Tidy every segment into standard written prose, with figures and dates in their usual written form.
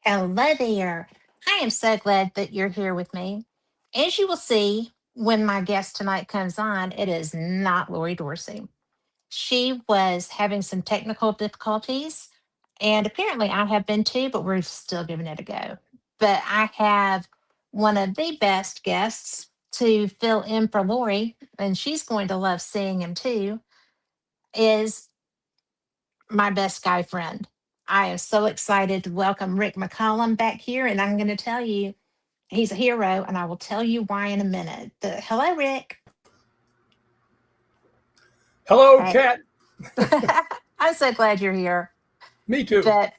Hello there. I am so glad that you're here with me. As you will see when my guest tonight comes on, it is not Lori Dorsey. She was having some technical difficulties, and apparently I have been too, but we're still giving it a go. But I have one of the best guests to fill in for Lori, and she's going to love seeing him too, is my best guy friend. I am so excited to welcome Rick McCollum back here, and I'm going to tell you he's a hero, and I will tell you why in a minute. But hello, Rick. Hello, Hey, Kat. I'm so glad you're here. Me too. But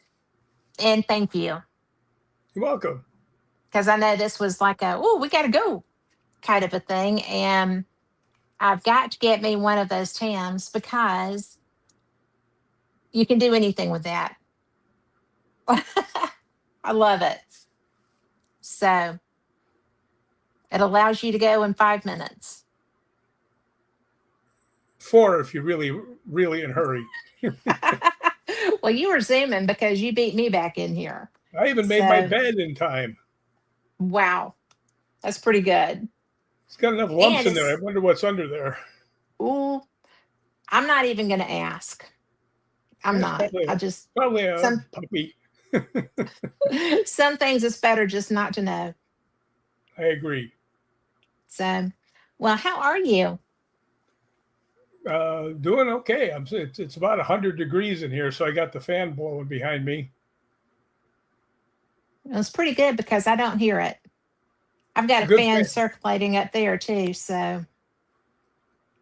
and thank you, You're welcome. because I know this was like a oh we got to go kind of a thing, and I've got to get me one of those Tams because you can do anything with that. I love it. So it allows you to go in 5 minutes. Four if you're really in a hurry. Well, you were zooming because you beat me back in here. I even made my So, bed in time. wow, that's pretty good. It's got enough lumps And in there. I it's, wonder what's under there. ooh, I'm not even going to ask. I'm It's not. probably I just, probably a some, puppy. some things it's better just not to know. I agree. So, well, how are you? Doing okay. It's about 100 degrees in here, so I got the fan blowing behind me. It's pretty good because I don't hear it. I've It's got a a good fan fan. circulating up there too. So,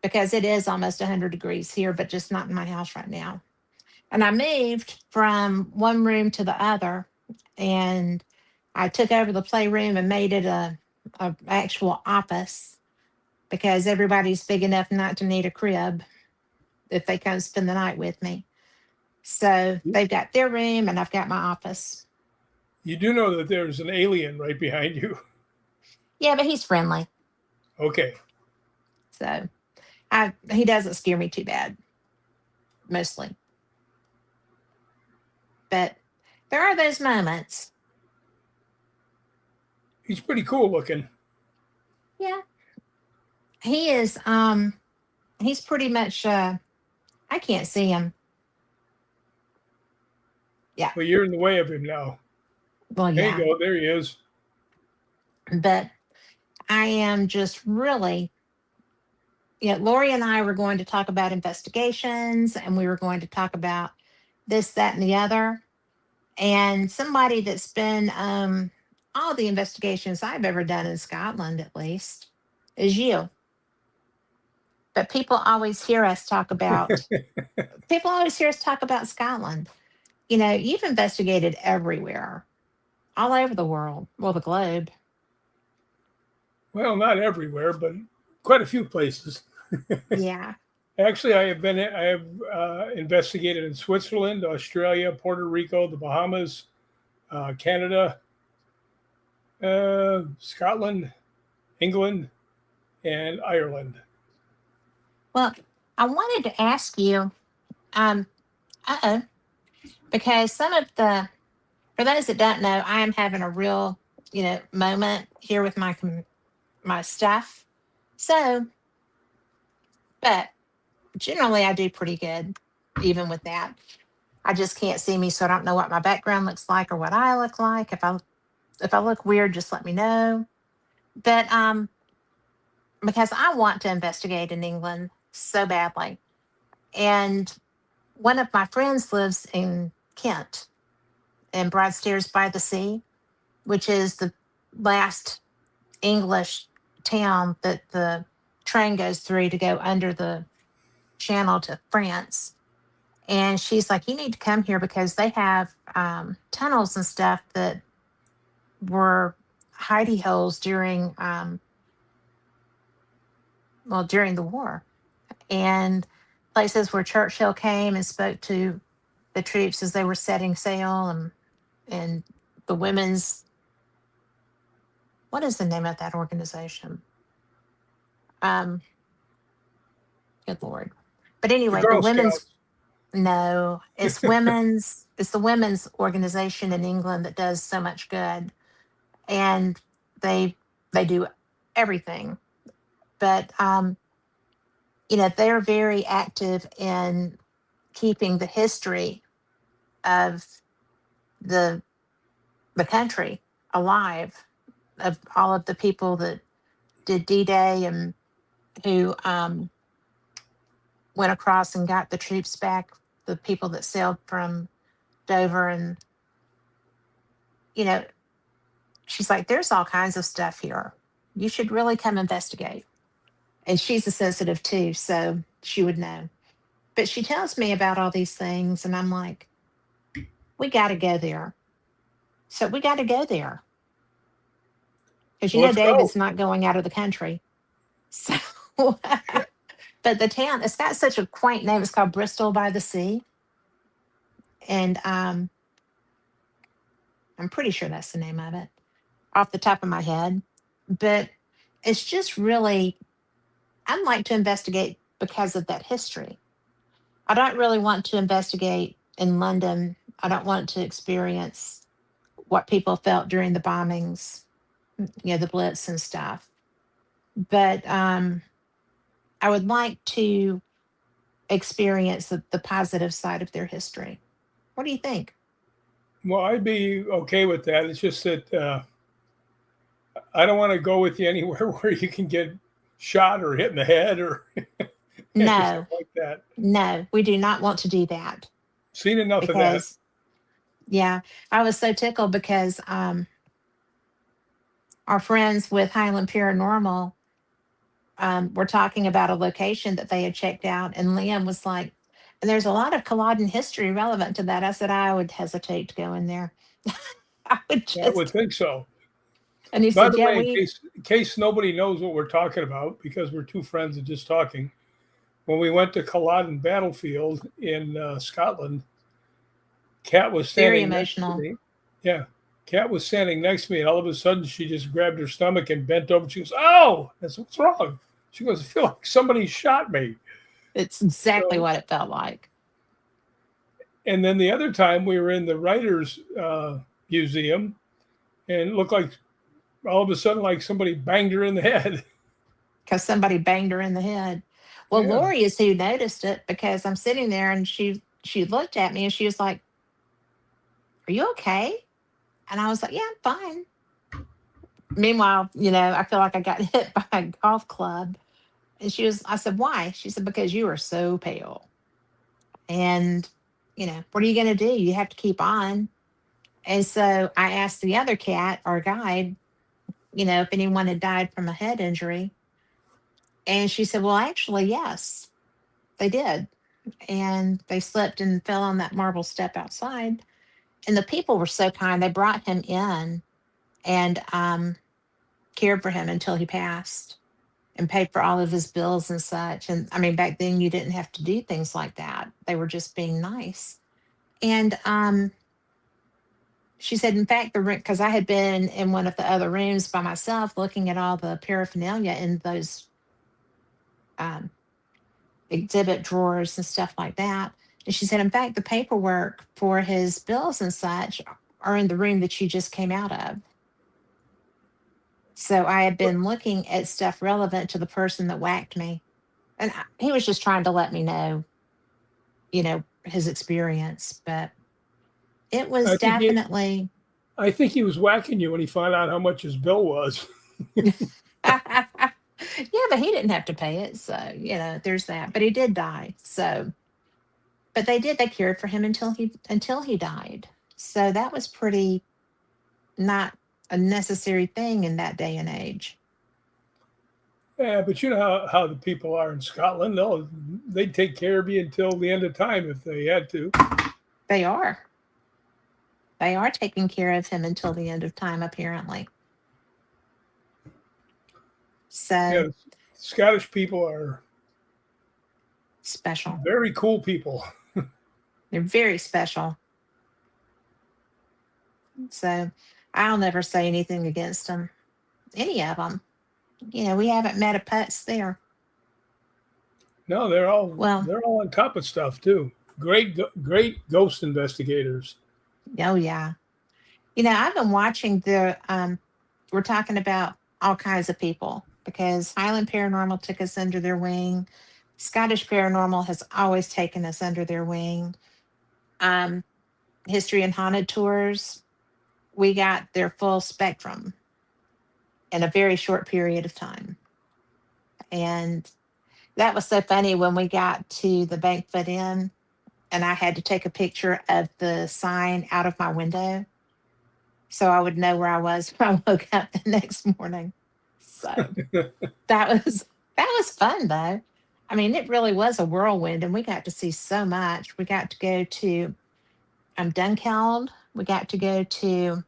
because it is almost 100 degrees here, but just not in my house right now. And I moved from one room to the other, and I took over the playroom and made it a actual office because everybody's big enough not to need a crib if they come spend the night with me. So they've got their room and I've got my office. You do know that there's an alien right behind you. Yeah, but he's friendly. Okay. So he doesn't scare me too bad, mostly. But there are those moments. He's pretty cool looking. Yeah. He is he's pretty much I can't see him. Yeah. Well, you're in the way of him now. Well, There you yeah. go. There he is. But I am just really, Lori and I were going to talk about investigations and we were going to talk about this, that, and the other. And somebody that's been all the investigations I've ever done in Scotland, at least, is you. But people always hear us talk about Scotland. You've investigated everywhere, all over the world, well, the globe. Well, not everywhere, but quite a few places. Yeah. Actually, I have investigated in Switzerland, Australia, Puerto Rico, the Bahamas, Canada, Scotland, England, and Ireland. Well, I wanted to ask you, um, uh-oh, because for those that don't know, I am having a real, moment here with my stuff. So, but generally I do pretty good, even with that. I just can't see me, so I don't know what my background looks like or what I look like. If I look weird, just let me know. But because I want to investigate in England so badly, and one of my friends lives in Kent, in Broadstairs by the Sea, which is the last English town that the train goes through to go under the channel to France. And she's like, you need to come here because they have tunnels and stuff that were hidey holes during the war, and places where Churchill came and spoke to the troops as they were setting sail, and the women's, what is the name of that organization? Um, Good Lord. But The anyway, the Girl women's, Scouts. No, it's women's. It's the women's organization in England that does so much good, and they they do everything. But they're very active in keeping the history of the the country alive, of all of the people that did D-Day and who went across and got the troops back, the people that sailed from Dover. And, you know, she's like, there's all kinds of stuff here. You should really come investigate. And she's a sensitive too, so she would know. But she tells me about all these things, and I'm like, we got to go there. So we got to go there because Well, let's go. David's not going out of the country. So, but the town, it's got such a quaint name. It's called Bristol by the Sea, and I'm pretty sure that's the name of it off the top of my head. But it's just really, I'd like to investigate because of that history. I don't really want to investigate in London. I don't want to experience what people felt during the bombings, the Blitz and stuff. But I would like to experience the positive side of their history. What do you think? Well, I'd be okay with that. It's just that I don't want to go with you anywhere where you can get shot or hit in the head or anything No, like that. no, we do not want to do that Seen enough of that. because, yeah, I was so tickled because our friends with Highland Paranormal were talking about a location that they had checked out, and Liam was like, and there's a lot of Culloden history relevant to that. I said, I would hesitate to go in there. I would I would just, think so. and he By said, the yeah, way, we, in case nobody knows what we're talking about, because we're two friends and just talking, when we went to Culloden Battlefield in Scotland, Kat was very standing next to emotional. me. Yeah, Kat was standing next to me, and all of a sudden she just grabbed her stomach and bent over. She goes, "Oh!" I said, "What's wrong?" She goes, "I feel like somebody shot me." It's exactly So, what it felt like. and then the other time we were in the Writers Museum, and it looked like all of a sudden like somebody banged her in the head. Because somebody banged her in the head. Well, Yeah, Lori is who noticed it because I'm sitting there and she looked at me and she was like, "Are you okay?" And I was like, "Yeah, I'm fine." Meanwhile, I feel like I got hit by a golf club. And I said, "Why?" She said, "Because you are so pale. And, what are you going to do? You have to keep on." And so I asked the other cat, our guide, if anyone had died from a head injury. And she said, "Well, actually, yes, they did. And they slipped and fell on that marble step outside. And the people were so kind. They brought him in and cared for him until he passed and paid for all of his bills and such. And I mean, back then you didn't have to do things like that. They were just being nice." And she said, in fact, the because I had been in one of the other rooms by myself looking at all the paraphernalia in those um, exhibit drawers and stuff like that. And she said, in fact, the paperwork for his bills and such are in the room that you just came out of. So I had been looking at stuff relevant to the person that whacked me. And he was just trying to let me know, his experience. But it was I think he, definitely, I think he was whacking you when he found out how much his bill was. yeah, but he didn't have to pay it. So, there's that. But he did die. So, but they cared for him until he died. So that was pretty not a necessary thing in that day and age. Yeah, but you know how the people are in Scotland. They'd take care of you until the end of time if they had to. They are. They are taking care of him until the end of time, apparently. Yeah, So the Scottish people are special. very cool people. They're very special. So I'll never say anything against them, any of them. We haven't met a putz there. No, they're all Well, they're all on top of stuff too. great ghost investigators. Oh yeah. I've been watching we're talking about all kinds of people because Highland Paranormal took us under their wing. Scottish Paranormal has always taken us under their wing. Um, History and Haunted Tours, we got their full spectrum in a very short period of time. And that was so funny when we got to the Bankfoot Inn and I had to take a picture of the sign out of my window so I would know where I was when I woke up the next morning. So that was fun though. I mean, it really was a whirlwind, and we got to see so much. We got to go to Dunkeld. We got to go to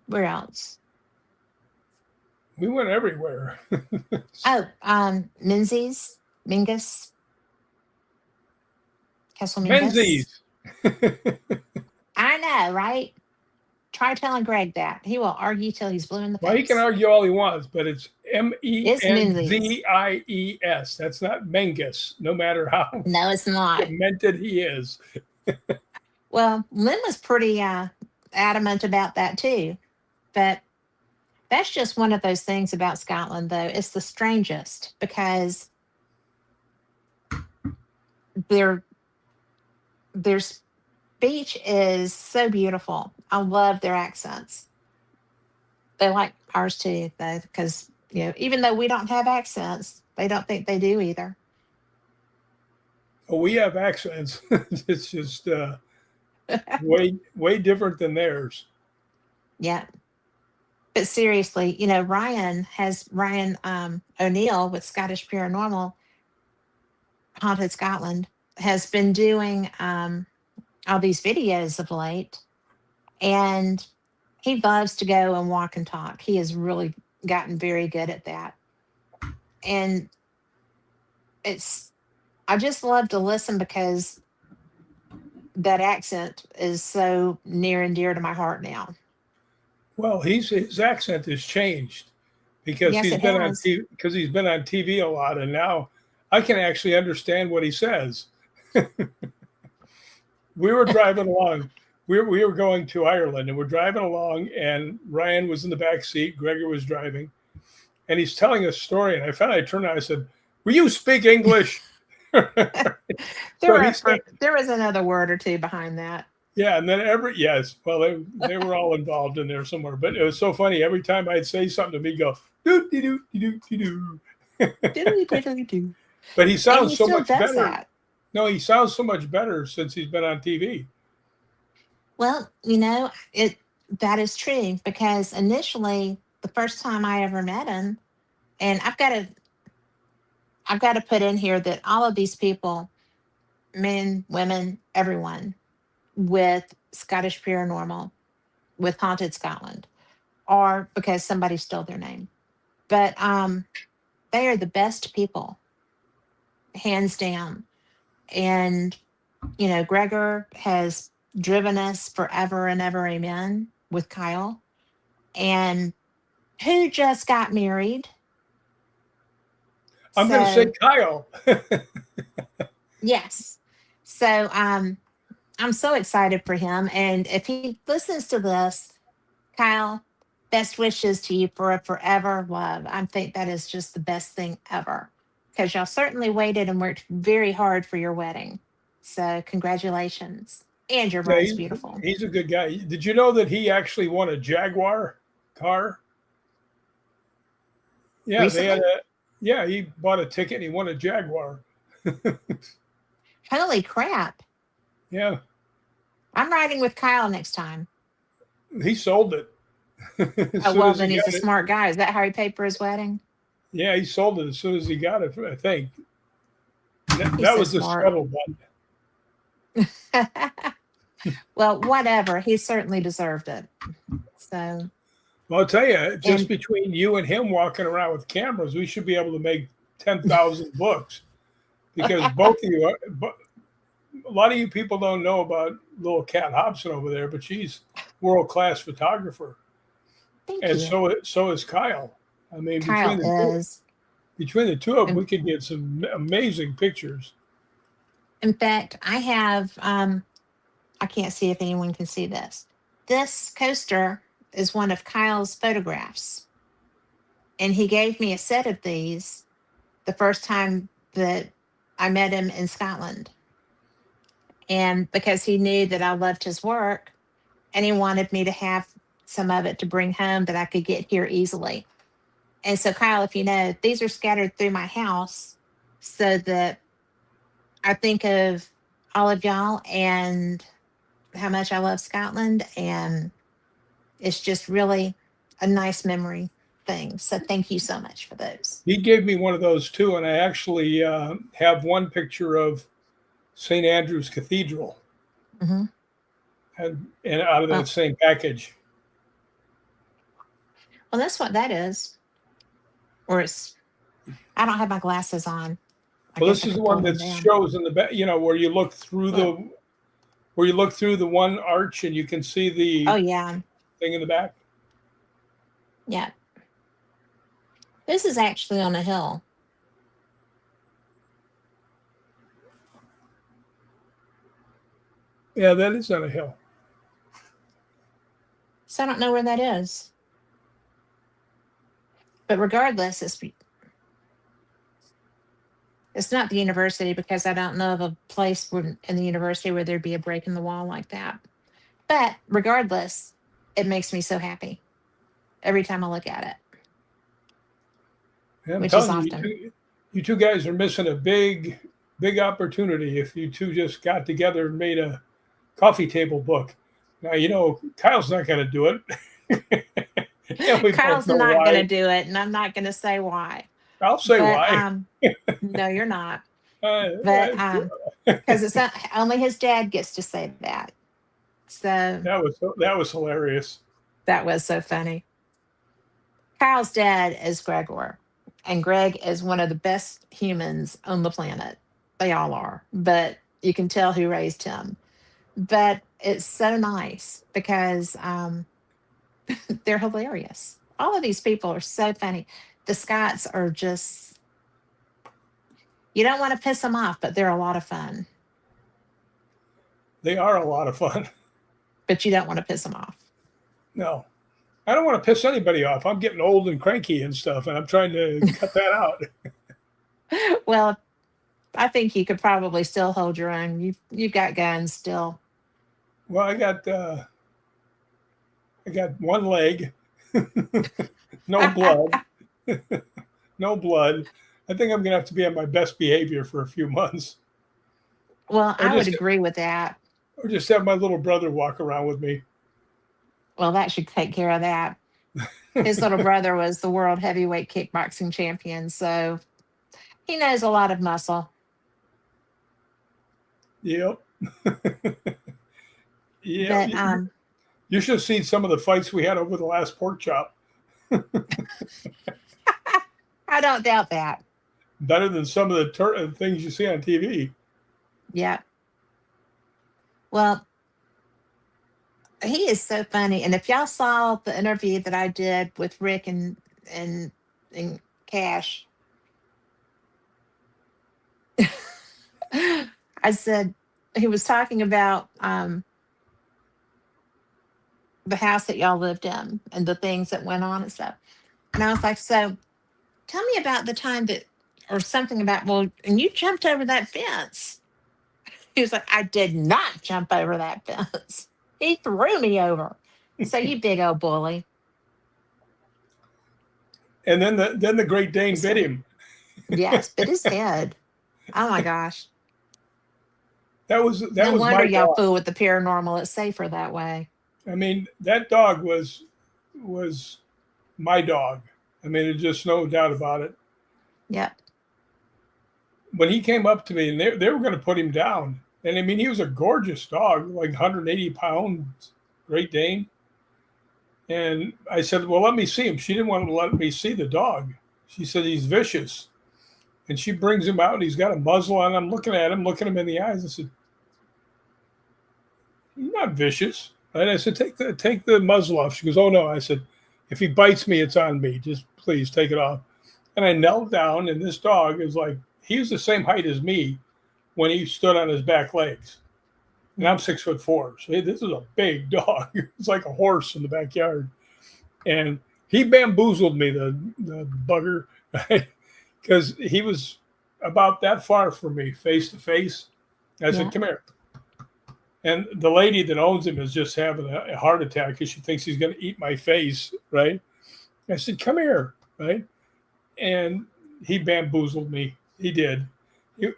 where else? We went everywhere. Oh, Menzies, Mingus, Castle Mingus. Menzies. I know, right? Try telling Greg that. He will argue till he's blue in the Well, he can face. argue all he wants, but it's It's Menzies. Menzies. That's not Mengus, no matter how No, it's not. demented he is. Well, Lynn was pretty adamant about that too. But that's just one of those things about Scotland, though. It's the strangest because their their speech is so beautiful. I love their accents. They like ours too, though, because even though we don't have accents, they don't think they do either. Oh, we have accents. It's just way different than theirs. Yeah. But seriously, Ryan O'Neill with Scottish Paranormal Haunted Scotland has been doing all these videos of late, and he loves to go and walk and talk. He has really gotten very good at that, and it's I just love to listen because that accent is so near and dear to my heart now. Well, his accent has changed because Yes, it has. he's been on TV a lot, and now I can actually understand what he says. We were driving along. We were going to Ireland, and we're driving along, and Ryan was in the back seat. Gregor was driving, and he's telling a story. And I finally turned around. I said, "Will you speak English?" So he said, There was another word or two behind that. "Yeah." And then yes, well, they were all involved in there somewhere. But it was so funny. Every time I'd say something to me, go doo doo doo doo doo Diddly diddly do. But he And sounds he so still much does better. that. No, he sounds so much better since he's been on TV. Well, that is true because initially the first time I ever met him, and I've got to put in here that all of these people, men, women, everyone with Scottish Paranormal, with Haunted Scotland, are because somebody stole their name. But they are the best people, hands down. And Gregor has driven us forever and ever, amen, with Kyle, and who just got married. I'm going to say So Kyle. yes, so I'm so excited for him, and if he listens to this, Kyle, best wishes to you for a forever love. I think that is just the best thing ever because y'all certainly waited and worked very hard for your wedding. So congratulations, and your Yeah, bride's beautiful. he's a good guy. Did you know that he actually won a Jaguar car? Yeah, they had Recently, a. Yeah, he bought a ticket and he won a Jaguar. holy crap! Yeah, I'm riding with Kyle next time. he sold it as Oh soon well, as he then he's a got it. smart guy. Is that how he paid for his wedding? Yeah, he sold it as soon as he got it. I think He's that so was the smart. scuttle button. Well, whatever. He certainly deserved it. So, Well, I'll tell you, just and between you and him walking around with cameras, we should be able to make 10,000 books because both of you are. But a lot of you people don't know about little Cat Hobson over there, but she's world class photographer, thank and you. so is Kyle. I mean, Kyle is. between the two of them, And we could get some amazing pictures. In fact, I have, I can't see if anyone can see this. This coaster is one of Kyle's photographs. And he gave me a set of these the first time that I met him in Scotland. And because he knew that I loved his work and he wanted me to have some of it to bring home that I could get here easily. And so, Kyle, if you know, these are scattered through my house so that I think of all of y'all and how much I love Scotland. And it's just really a nice memory thing. So, thank you so much for those. He gave me one of those too, and I actually have one picture of St. Andrew's Cathedral, Hmm. and out of that Well, same package. well, that's what that is. Or it's, I don't have my glasses on. I Well, guess this I is the could one pull them that down. shows in the back, where you look through Look. the one arch and you can see Oh, the yeah. thing in the back. Yeah. This is actually on a hill. Yeah, that is on a hill. So I don't know where that is. But regardless, it's not the university because I don't know of a place in the university where there'd be a break in the wall like that. But regardless, it makes me so happy every time I look at it, And I'm which is telling you, often. you two guys are missing a big opportunity if you two just got together and made a coffee table book. Now, Kyle's not going to do it. And we both Kyle's know not going to why. do it, and I'm not going to say why. I'll say But why. no, you're not. But Uh, because it's not, only his dad gets to say that. So that was hilarious. that was so funny. Kyle's dad is Gregor, and Greg is one of the best humans on the planet. They all are, but you can tell who raised him. But it's so nice because they're hilarious. All of these people are so funny. The Scots are just, you don't want to piss them off, but they're a lot of fun. They are a lot of fun. But you don't want to piss them off. No, I don't want to piss anybody off. I'm getting old and cranky and stuff, and I'm trying to cut that out. Well, I think you could probably still hold your own. You've got guns still. Well, I got one leg, no blood, no blood. I think I'm gonna have to be on my best behavior for a few months, Well, or I would just agree with that. or just have my little brother walk around with me. Well, that should take care of that. His little brother was the world heavyweight kickboxing champion, so he knows a lot of muscle. Yep, yeah. But You should have seen some of the fights we had over the last pork chop. I don't doubt that. Better than some of the things you see on TV. Yeah. Well, he is so funny. And if y'all saw the interview that I did with Rick and and Cash, I said he was talking about the house that y'all lived in and the things that went on and stuff. And I was like, so tell me about the time that, or something about, well, and you jumped over that fence. He was like, I did not jump over that fence. He threw me over. So you big old bully. And then the Great Dane bit So him. yes, bit his head. Oh my gosh. That was that No was wonder my y'all dog. fool with the paranormal. It's safer that way. I mean, that dog was my dog. I mean, there's just no doubt about it. Yep. When he came up to me, and they were going to put him down, and I mean, he was a gorgeous dog, like 180 pounds, Great Dane. And I said, "Well, let me see him." She didn't want to let me see the dog. She said he's vicious, and she brings him out, and he's got a muzzle on. I'm looking at him, looking him in the eyes. I said, "He's not vicious." And I said, "Take the muzzle off." She goes, "Oh no." I said, "If he bites me, it's on me. Just please take it off." And I knelt down, and this dog is like, he was the same height as me, when he stood on his back legs. And I'm Yeah. 6'4", so this is a big dog. It's like a horse in the backyard. And he bamboozled me, the bugger, because he was about that far from me, face to face. I said, Yeah. "Come here." And the lady that owns him is just having a heart attack because she thinks he's going to eat my face, right? I said, "Come here," right? And he bamboozled me. He did.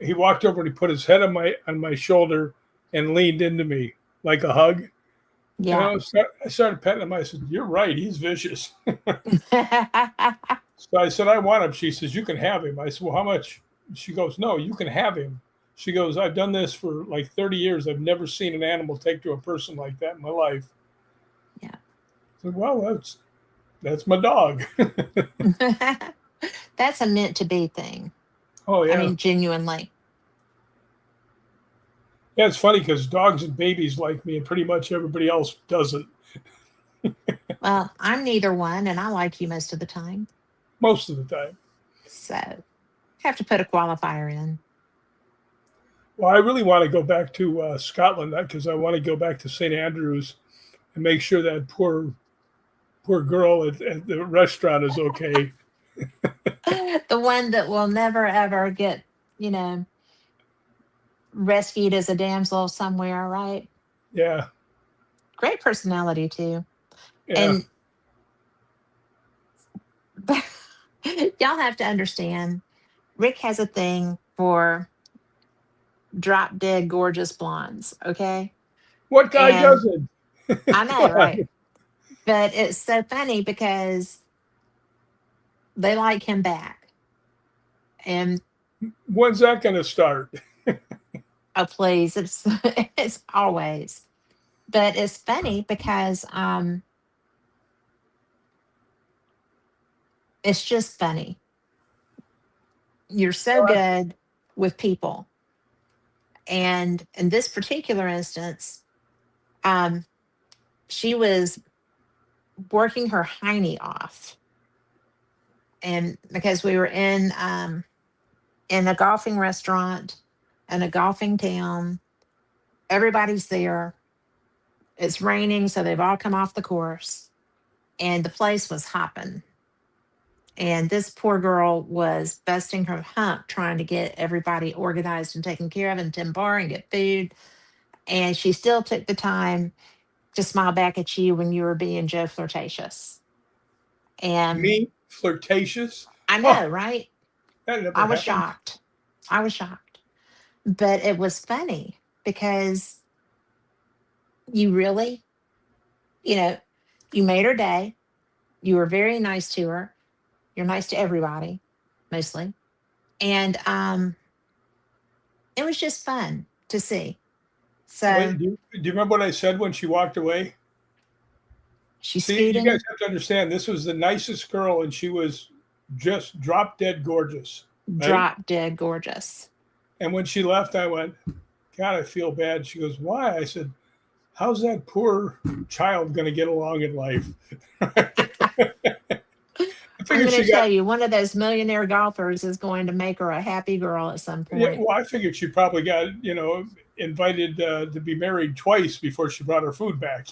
He walked over and he put his head on my shoulder and leaned into me like a hug. And Yeah. I started petting him. I said, "You're right. He's vicious." So I said, "I want him." She says, "You can have him." I said, "Well, how much?" She goes, "No, you can have him." She goes, "I've done this for like 30 years. I've never seen an animal take to a person like that in my life." Yeah. I said, "Well, that's my dog." That's a meant to be thing. Oh I yeah, mean, genuinely. yeah. It's funny because dogs and babies like me, and pretty much everybody else doesn't Well, I'm neither one, and I like you most of the time. most of the time. So have to put a qualifier in. Well, I really want to go back to Scotland because I want to go back to St. Andrews and make sure that poor girl at the restaurant is okay. The one that will never ever get, you know, rescued as a damsel somewhere, right? Yeah, Great personality too. yeah. And y'all have to understand, Rick has a thing for drop dead gorgeous blondes, okay? What guy And doesn't? I Come know, on. right? But it's so funny because they like him back. And When's that going to start? oh please, it's it's always. But it's funny because it's just funny. You're so good with people. And in this particular instance, um, she was working her hiney off. And because we were in a golfing restaurant in a golfing town, everybody's there. It's raining, so they've all come off the course, and the place was hopping. And this poor girl was busting her hump trying to get everybody organized and taken care of and Tim bar and get food. And she still took the time to smile back at you when you were being Joe flirtatious. And Me? Flirtatious? I Oh, know, right? that I never was happened. shocked. I was shocked. But it was funny because you really, you know, you made her day. You were very nice to her. You're nice to everybody, mostly. And it was just fun to see. So Wait, do you remember what I said when she walked away? she's See, you guys scooting, have to understand this was the nicest girl, and she was just drop dead gorgeous, right? drop dead gorgeous. And when she left, I went, "God, I feel bad." She goes, "Why?" I said, "How's that poor child going to get along in life?" I I'm figured going she to got, tell you, one of those millionaire golfers is going to make her a happy girl at some yeah, point. well, I figured she probably got, invited to be married twice before she brought her food back.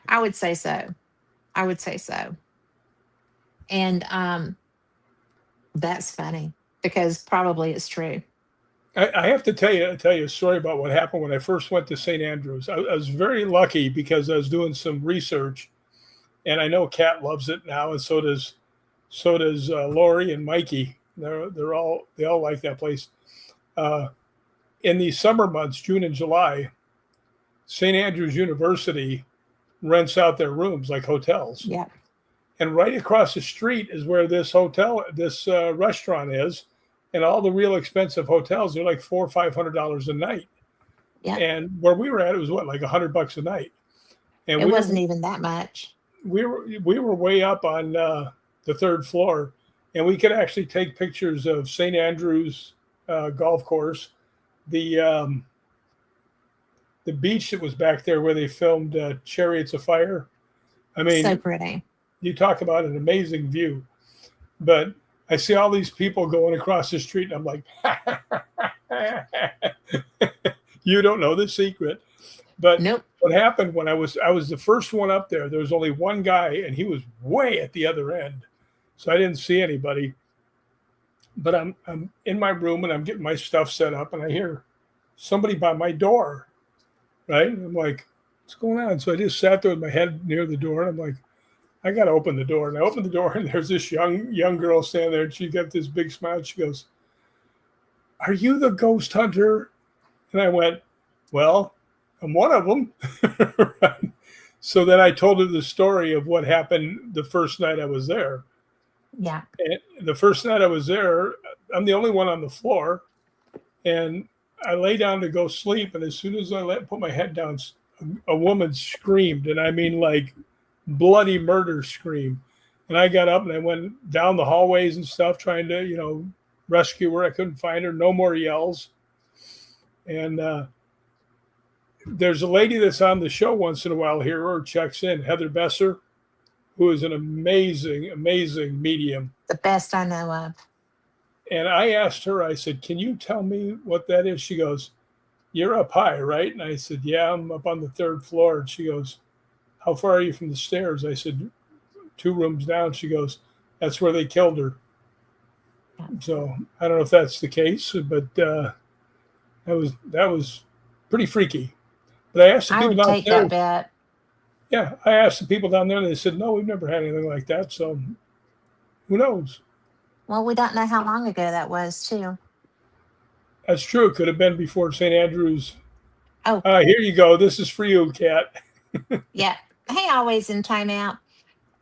I would say so. I would say so. And that's funny because probably it's true. I have to tell you a story about what happened when I first went to St. Andrews. I was very lucky because I was doing some research, and I know Kat loves it now, and so does Lori and Mikey. They all like that place. Uh, in the summer months, June and July, St. Andrews University rents out their rooms like hotels, Yep. and right across the street is where this restaurant is, and all the real expensive hotels are like $400 or $500 a night. Yep. And where we were at, it was what, like $100 a night, and It wasn't even that much. we were way up on the third floor, and we could actually take pictures of St. Andrews golf course, the um, the beach that was back there where they filmed Chariots of Fire. I So mean, pretty. you talk about an amazing view, but I see all these people going across the street, and I'm like, You don't know the secret. But Nope. what happened when I was the first one up there, there was only one guy and he was way at the other end. So I didn't see anybody. But I'm in my room and I'm getting my stuff set up and I hear somebody by my door, right? And I'm like, what's going on? So I just sat there with my head near the door and I'm like, I gotta open the door. And I open the door and there's this young girl standing there and she got this big smile. She goes, "Are you the ghost hunter?" And I went, "Well, I'm one of them." Right? So then I told her the story of what happened the first night I was there. Yeah. And the first night I was there, I'm the only one on the floor, and I lay down to go sleep. And as soon as put my head down, a woman screamed, and I mean like bloody murder scream. And I got up and I went down the hallways and stuff, trying to rescue her. I couldn't find her. No more yells. And there's a lady that's on the show once in a while here or checks in, Heather Besser, who is an amazing, amazing medium. The best I know of. And I asked her, I said, "Can you tell me what that is?" She goes, "You're up high, right?" And I said, "Yeah, I'm up on the third floor." And she goes, "How far are you from the stairs?" I said, "Two rooms down." She goes, "That's where they killed her." Yeah. So I don't know if that's the case, but that was pretty freaky. But I asked the I people would take that downstairs. bet. Yeah, I asked the people down there, and they said, "No, we've never had anything like that." So who knows? Well, we don't know how long ago that was, too. That's true. It could have been before St. Andrews. Oh, Here you go. This is for you, Kat. yeah. Hey, always in timeout.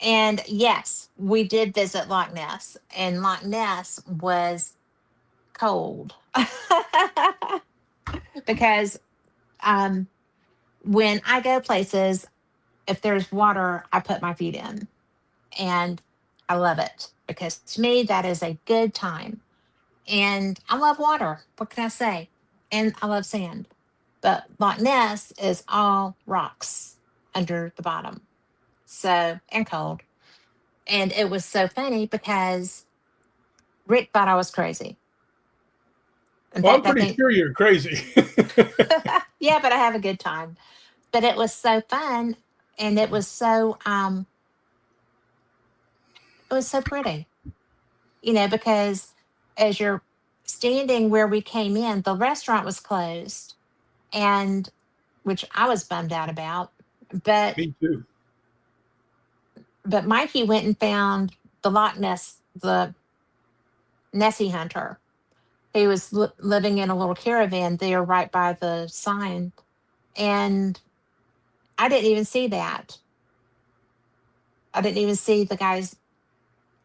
And yes, we did visit Loch Ness, and Loch Ness was cold because um, when I go places, if there's water, I put my feet in, and I love it because to me that is a good time. And I love water. What can I say? And I love sand. But Loch Ness is all rocks under the bottom, so and cold. And it was so funny because Rick thought I was crazy. In Well, I'm fact, I pretty think, sure you're crazy. yeah, but I have a good time. But it was so fun, and it was so pretty, because as you're standing where we came in, the restaurant was closed, and which I was bummed out about. But Me too. Mikey went and found the Loch Ness, the Nessie hunter. He was living in a little caravan there right by the sign, and I didn't even see that. I didn't even see the guy's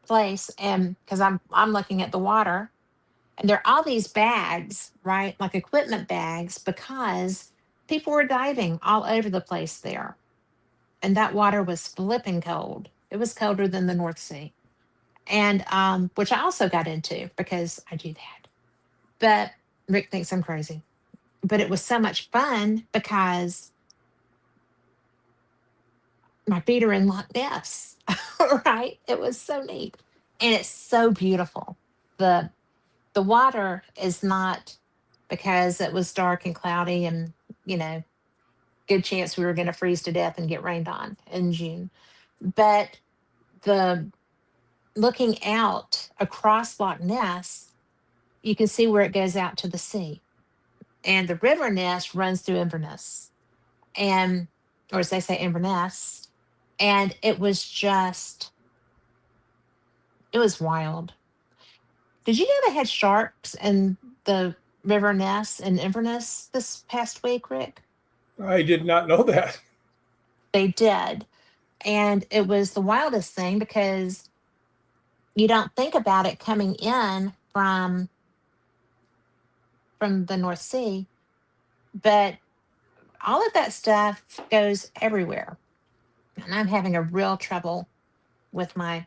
place, and because I'm looking at the water, and there are all these bags, right, like equipment bags, because people were diving all over the place there, and that water was flipping cold. It was colder than the North Sea, and which I also got into because I do that. But Rick thinks I'm crazy. But it was so much fun because my feet are in Loch Ness, right? It was so neat, and it's so beautiful. the The water is not, because it was dark and cloudy, and you know, good chance we were going to freeze to death and get rained on in June. But the looking out across Loch Ness, you can see where it goes out to the sea, and the river Ness runs through Inverness, and or as they say, Inverness, and it was wild. Did you know they had sharks in the river Ness in Inverness this past week, Rick? I did not know that. They did. And it was the wildest thing because you don't think about it coming in from the North Sea, but all of that stuff goes everywhere. And I'm having a real trouble with my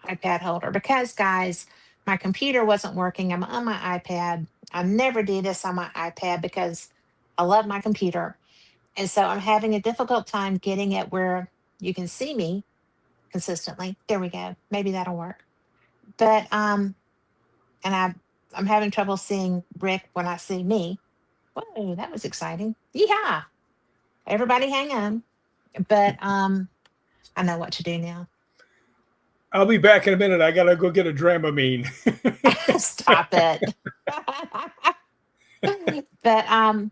iPad holder because, guys, my computer wasn't working. I'm on my iPad. I never do this on my iPad because I love my computer. And so I'm having a difficult time getting it where you can see me consistently. There we go. Maybe that'll work. But and I I'm having trouble seeing Rick when I see me. Whoa, that was exciting. Yeah. Everybody hang on. But I know what to do now. I'll be back in a minute. I gotta go get a Dramamine. Stop it. But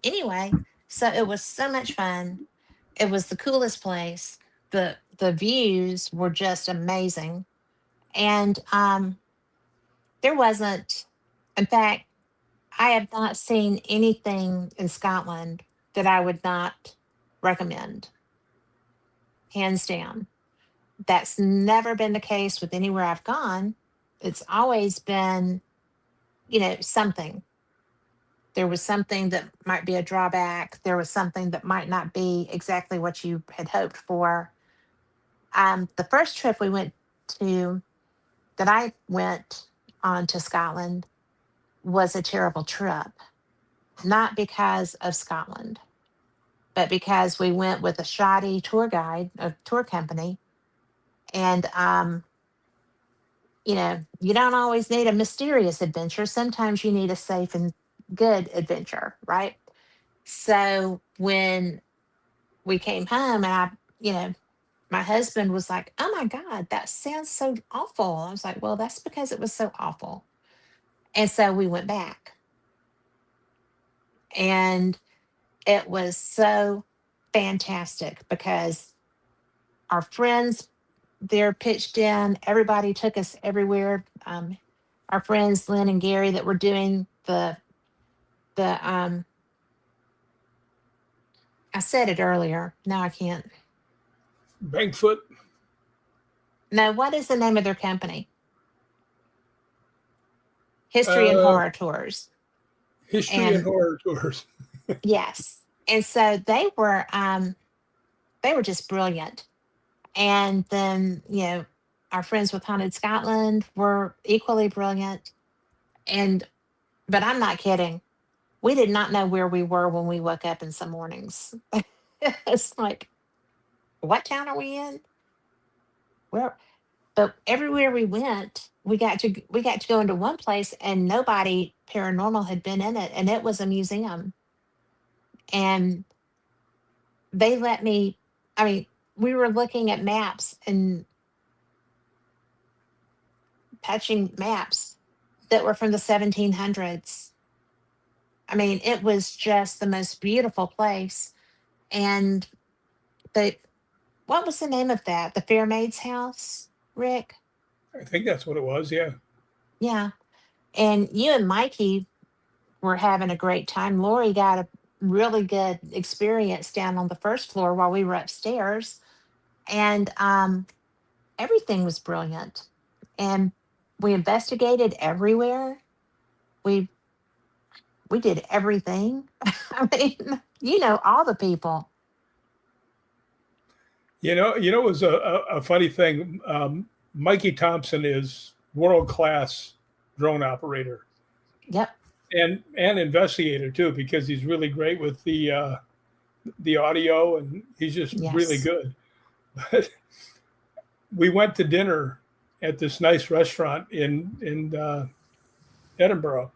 anyway, so it was so much fun. It was the coolest place. The views were just amazing. And there wasn't, in fact, I have not seen anything in Scotland that I would not recommend, hands down. That's never been the case with anywhere I've gone. It's always been, something. There was something that might be a drawback. There was something that might not be exactly what you had hoped for. The first trip we went to, that I went on to Scotland, was a terrible trip, not because of Scotland, but because we went with a shoddy tour guide, a tour company. And, you don't always need a mysterious adventure. Sometimes you need a safe and good adventure, right? So when we came home and my husband was like, "Oh my God, that sounds so awful." I was like, "Well, that's because it was so awful." And so we went back, and it was so fantastic because our friends there pitched in. Everybody took us everywhere. Our friends Lynn and Gary that were doing the I said it earlier. Now I can't. Bankfoot, No, what is the name of their company? History and uh, Horror Tours. history and And horror tours. yes, and so they were just brilliant. And then our friends with Haunted Scotland were equally brilliant. And but I'm not kidding. We did not know where we were when we woke up in some mornings. It's like, what town are we in? Where? But everywhere we went, we got to go into one place and nobody paranormal had been in it, and it was a museum. And they let me. I mean, we were looking at maps and patching maps that were from the 1700s. I mean, it was just the most beautiful place. And the what was the name of that? The Fairmaid's house, Rick? I think that's what it was. Yeah. Yeah. And you and Mikey were having a great time. Lori got a really good experience down on the first floor while we were upstairs. And everything was brilliant. And we investigated everywhere. We we did everything. I mean, all the people. It was a funny thing. Mikey Thompson is world class drone operator Yep. and investigator too, because he's really great with the audio, and he's just really Yes. good. But we went to dinner at this nice restaurant in Edinburgh,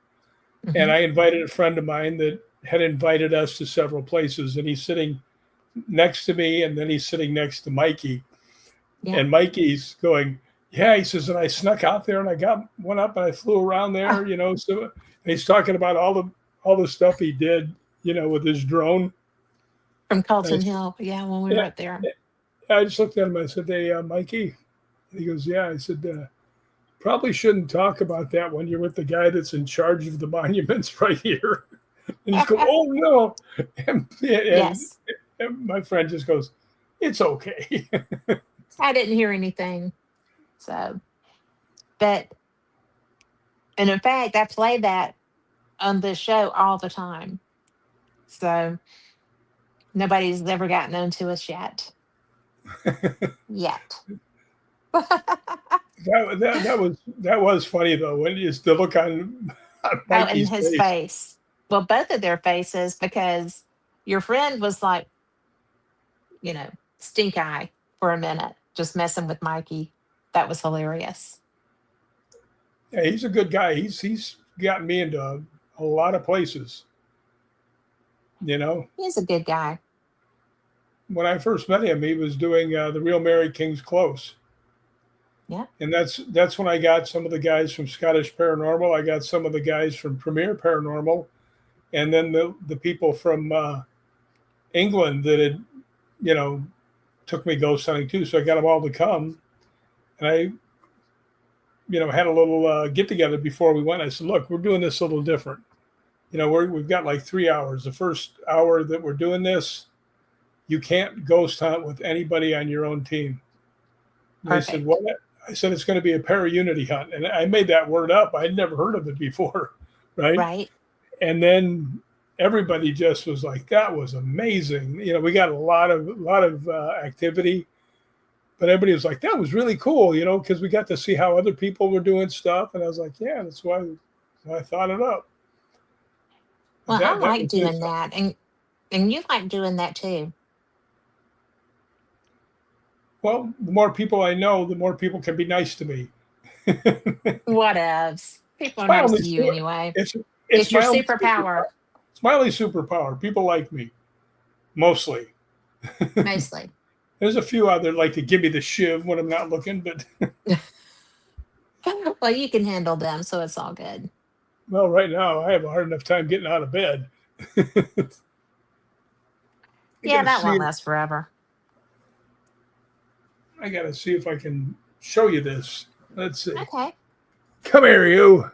and Hmm. I invited a friend of mine that had invited us to several places, and he's sitting next to me, and then he's sitting next to Mikey, Yeah. and Mikey's going, "Yeah," he says, "and I snuck out there and I got one up and I flew around Oh, there, So and he's talking about all the stuff he did, with his drone. from And I Colton said, Hill. Yeah, when we were yeah, up there. yeah. I just looked at him. I said, "Hey, Mikey." He goes, "Yeah." I said, "Probably shouldn't talk about that when you're with the guy that's in charge of the monuments right here." And he's going, "Oh no," and, Yes. and my friend just goes, "It's okay." I didn't hear anything. So, but, and in fact, I play that on this show all the time. So nobody's ever gotten onto us yet. Yet. That was funny though. When just the look on Oh, and Mikey's his face. face. Well, both of their faces, because your friend was like, you know, stink eye for a minute, just messing with Mikey. That was hilarious. Yeah, he's a good guy. He's gotten me into a lot of places. You know, He's a good guy. when I first met him, he was doing the Real Mary King's Close, Yeah. and that's when I got some of the guys from Scottish Paranormal. I got some of the guys from Premier Paranormal, and then the people from England that had, you know, took me ghost hunting too. So I got them all to come, and I, had a little get together before we went. I said, look, we're doing this a little different. We've got like 3 hours. The first hour that we're doing this, you can't ghost hunt with anybody on your own team. And they said, Perfect. what? I said, it's going to be a para-unity hunt. And I made that word up. I'd never heard of it before. Right. Right. And then everybody just was like, that was amazing. We got a lot of activity, but everybody was like, that was really cool, because we got to see how other people were doing stuff. And I was like, yeah, that's why I thought it up. Well, I That like was just, doing that, and you like doing that too. well, the more people I know, the more people can be nice to me. Whatevs. People It's are my nice only to you anyway. it's It's it's your my only superpower, superpower. It's my only superpower. People like me mostly. mostly. There's a few out there like to give me the shiv when I'm not looking, but Well, you can handle them, so it's all good. well, right now I have a hard enough time getting out of bed. I Yeah, gotta that see. won't last forever. I gotta see if I can show you this. Let's see. Okay. Come here, you.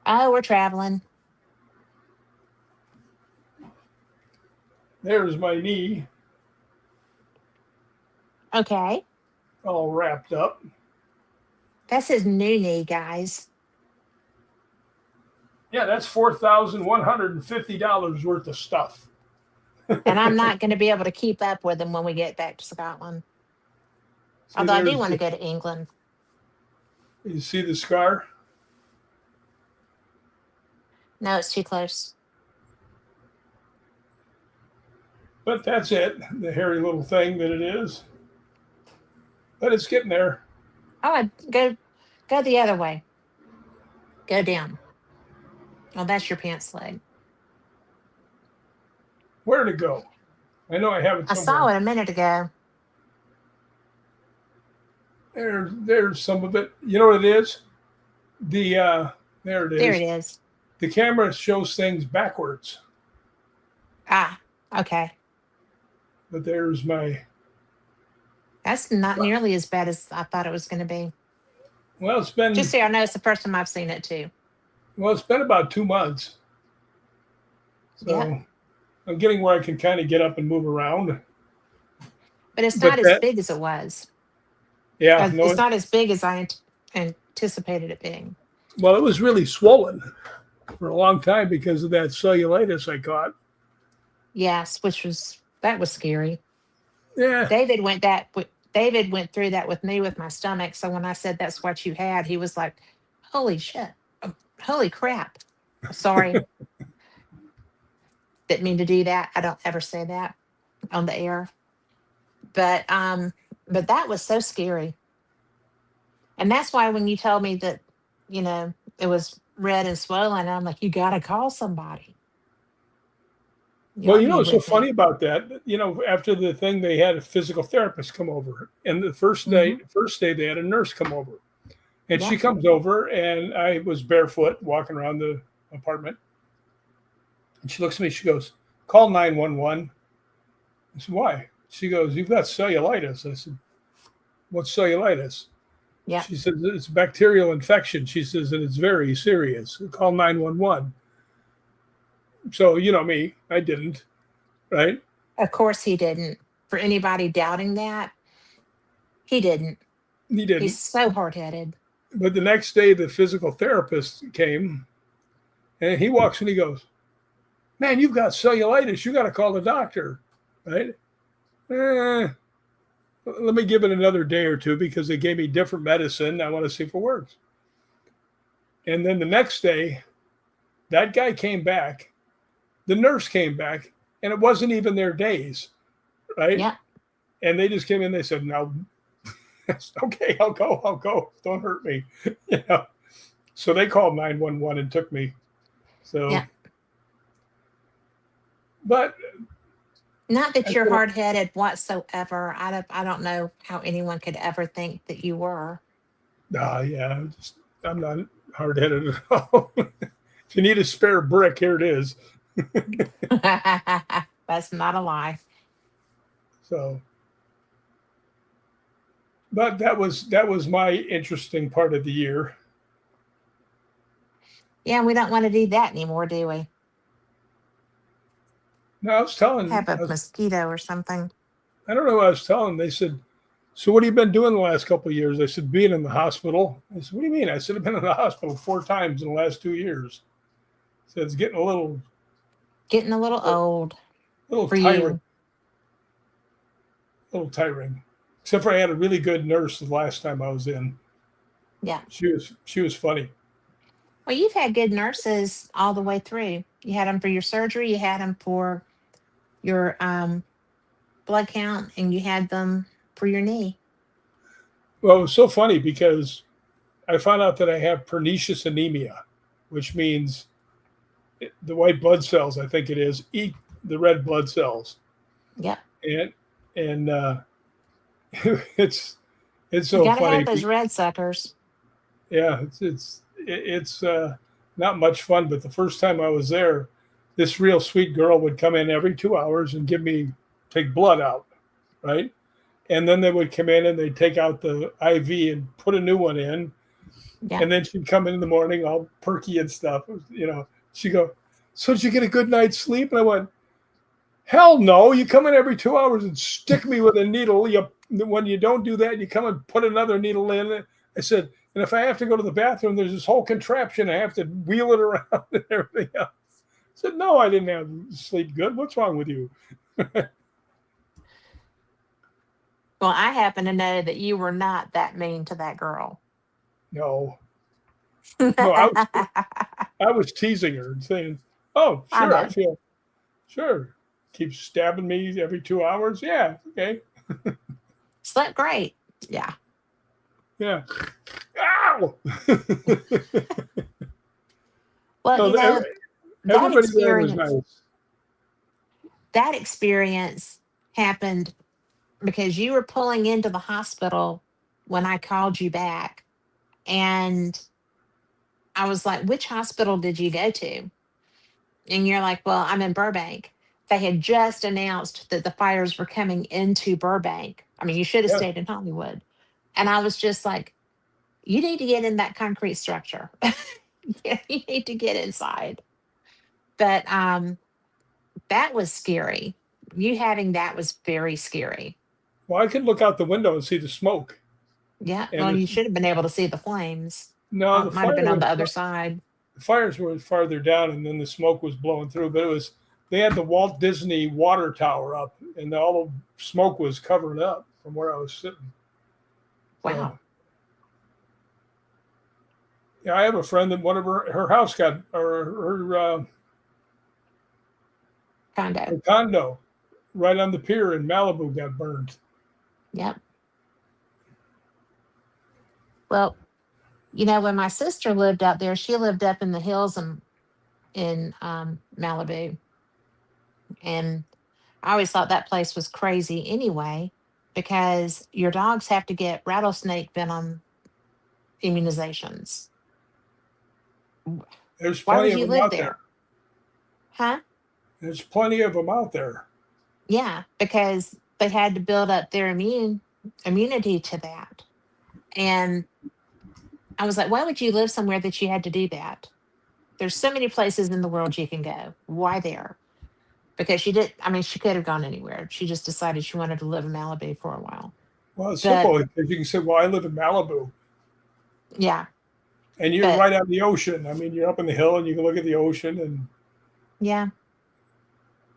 Oh, we're traveling. There's my knee Okay. all wrapped up. That's his new knee, guys. Yeah, that's $4,150 worth of stuff. And I'm not going to be able to keep up with him when we get back to Scotland. See, Although I do want to go to England. you see the scar, No, it's too close. but that's it. The hairy little thing that it is, but it's getting there. Oh, go the other way. Go down. Oh, that's your pants leg. Where to go? I know I have it I saw somewhere. it a minute ago. There's some of it. You know what it is? There it There it is. is. The camera shows things backwards, Ah, okay. but there's my. That's not nearly as bad as I thought it was going to be. Well, Just so y'all know, it's the first time I've seen it too. it's been about 2 months, Yeah, so I'm getting where I can kind of get up and move around. but it's But not as that, big as it was. yeah, no, It's not as big as I anticipated it being. well, it was really swollen for a long time because of that cellulitis I caught. Yes, that was scary. Yeah, David went through that with me with my stomach. So when I said that's what you had, he was like, "Holy shit! Holy crap!" Sorry, didn't mean to do that. I don't ever say that on the air. But that was so scary. And that's why when you told me that, it was red and swollen, I'm like, you gotta call somebody. well, Y'all be what's so with funny me. about that? After the thing, they had a physical therapist come over, and the Hmm. first day they had a nurse come over, and she Yep. comes over, and I was barefoot walking around the apartment, and she looks at me, she goes, "Call 911." I said, "Why?" She goes, "You've got cellulitis." I said, "What's cellulitis?" Yep. She says, "It's a bacterial infection." She says, "And it's very serious. Call 911." So, me, I didn't, right? Of course he didn't. For anybody doubting that, he didn't. He He's didn't. so hard headed. But the next day, the physical therapist came and he walks and he goes, "Man, you've got cellulitis. You got to call the doctor," right? Eh, let me give it another day or two because they gave me different medicine. I want to see if it works. And then the next day, that guy came back. The nurse came back, and it wasn't even their days, right? Yep. And they just came in. They said, "No." Okay, I'll go. I'll go. Don't hurt me. You know. So they called 911 and took me. So, Yeah. but Not I that you're said, hard headed whatsoever. I don't know how anyone could ever think that you were. nah, yeah, I'm not hard headed at all. If you need a spare brick, here it is. That's not a lie. So, but that was my interesting part of the year. Yeah, we don't want to do that anymore, do we? No, I was telling, Have a mosquito or something. I don't know what I was telling. They said, "So what have you been doing the last couple of years?" I said, "Being in the hospital." I said, "What do you mean?" I said, "I've been in the hospital 4 times in the last 2 years." So it's getting Getting a little old little for tiring, you. little tiring. Except for I had a really good nurse the last time I was in. Yeah. She was funny. Well, you've had good nurses all the way through. You had them for your surgery, you had them for your blood count, and you had them for your knee. Well, it was so funny because I found out that I have pernicious anemia, which means the white blood cells, I think it is, eat the red blood cells, Yep. and and it's it's You so got to have funny. those red suckers. Yeah, it's not much fun. But the first time I was there, this real sweet girl would come in every 2 hours and take blood out, right? And then they would come in and they'd take out the IV and put a new one in. Yeah. And then she'd come in the morning all perky and stuff. She'd go, "So did you get a good night's sleep?" And I went, "Hell no. You come in every 2 hours and stick me with a needle. When you don't do that, you come and put another needle in." I said, "And if I have to go to the bathroom, there's this whole contraption. I have to wheel it around and everything else." I said, "No, I didn't have sleep good. What's wrong with you?" Well, I happen to know that you were not that mean to that girl. No, no, I was I I was teasing her and saying, "Oh, sure, I know. feel sure." Keep stabbing me every 2 hours. Yeah, okay. Slept great. Yeah. Yeah. Ow! Well, No, that everybody there was experience, nice. that experience happened because you were pulling into the hospital when I called you back. And I was like, which hospital did you go to? And you're like, well, I'm in Burbank. They had just announced that the fires were coming into Burbank. I mean, you should have Yeah. stayed in Hollywood. And I was just like, you need to get in that concrete structure. Yeah, you need to get inside. But that was scary. You having that was very scary. Well, I could look out the window and see the smoke, Yeah. and Well, you it's should have been able to see the flames. no, Might have been on the other side. the fires were farther down, and then the smoke was blowing through. But they had the Walt Disney water tower up, and all the smoke was covering up from where I was sitting. So Wow. yeah, I have a friend that one of her house got or Condo. her condo right on the pier in Malibu got burned. Yep. Well, when my sister lived out there, she lived up in the hills in Malibu. And I always thought that place was crazy anyway, because your dogs have to get rattlesnake venom immunizations. There's Why plenty would of you them live out there. there? Huh? There's plenty of them out there. Yeah, because they had to build up their immunity to that. And I was like, why would you live somewhere that you had to do that? There's so many places in the world you can go. Why there? Because she did. I mean, she could have gone anywhere. She just decided she wanted to live in Malibu for a while. Well, it's But simple because you can say, "Well, I live in Malibu," yeah, and you're but right on the ocean. I mean, you're up in the hill and you can look at the ocean. And yeah.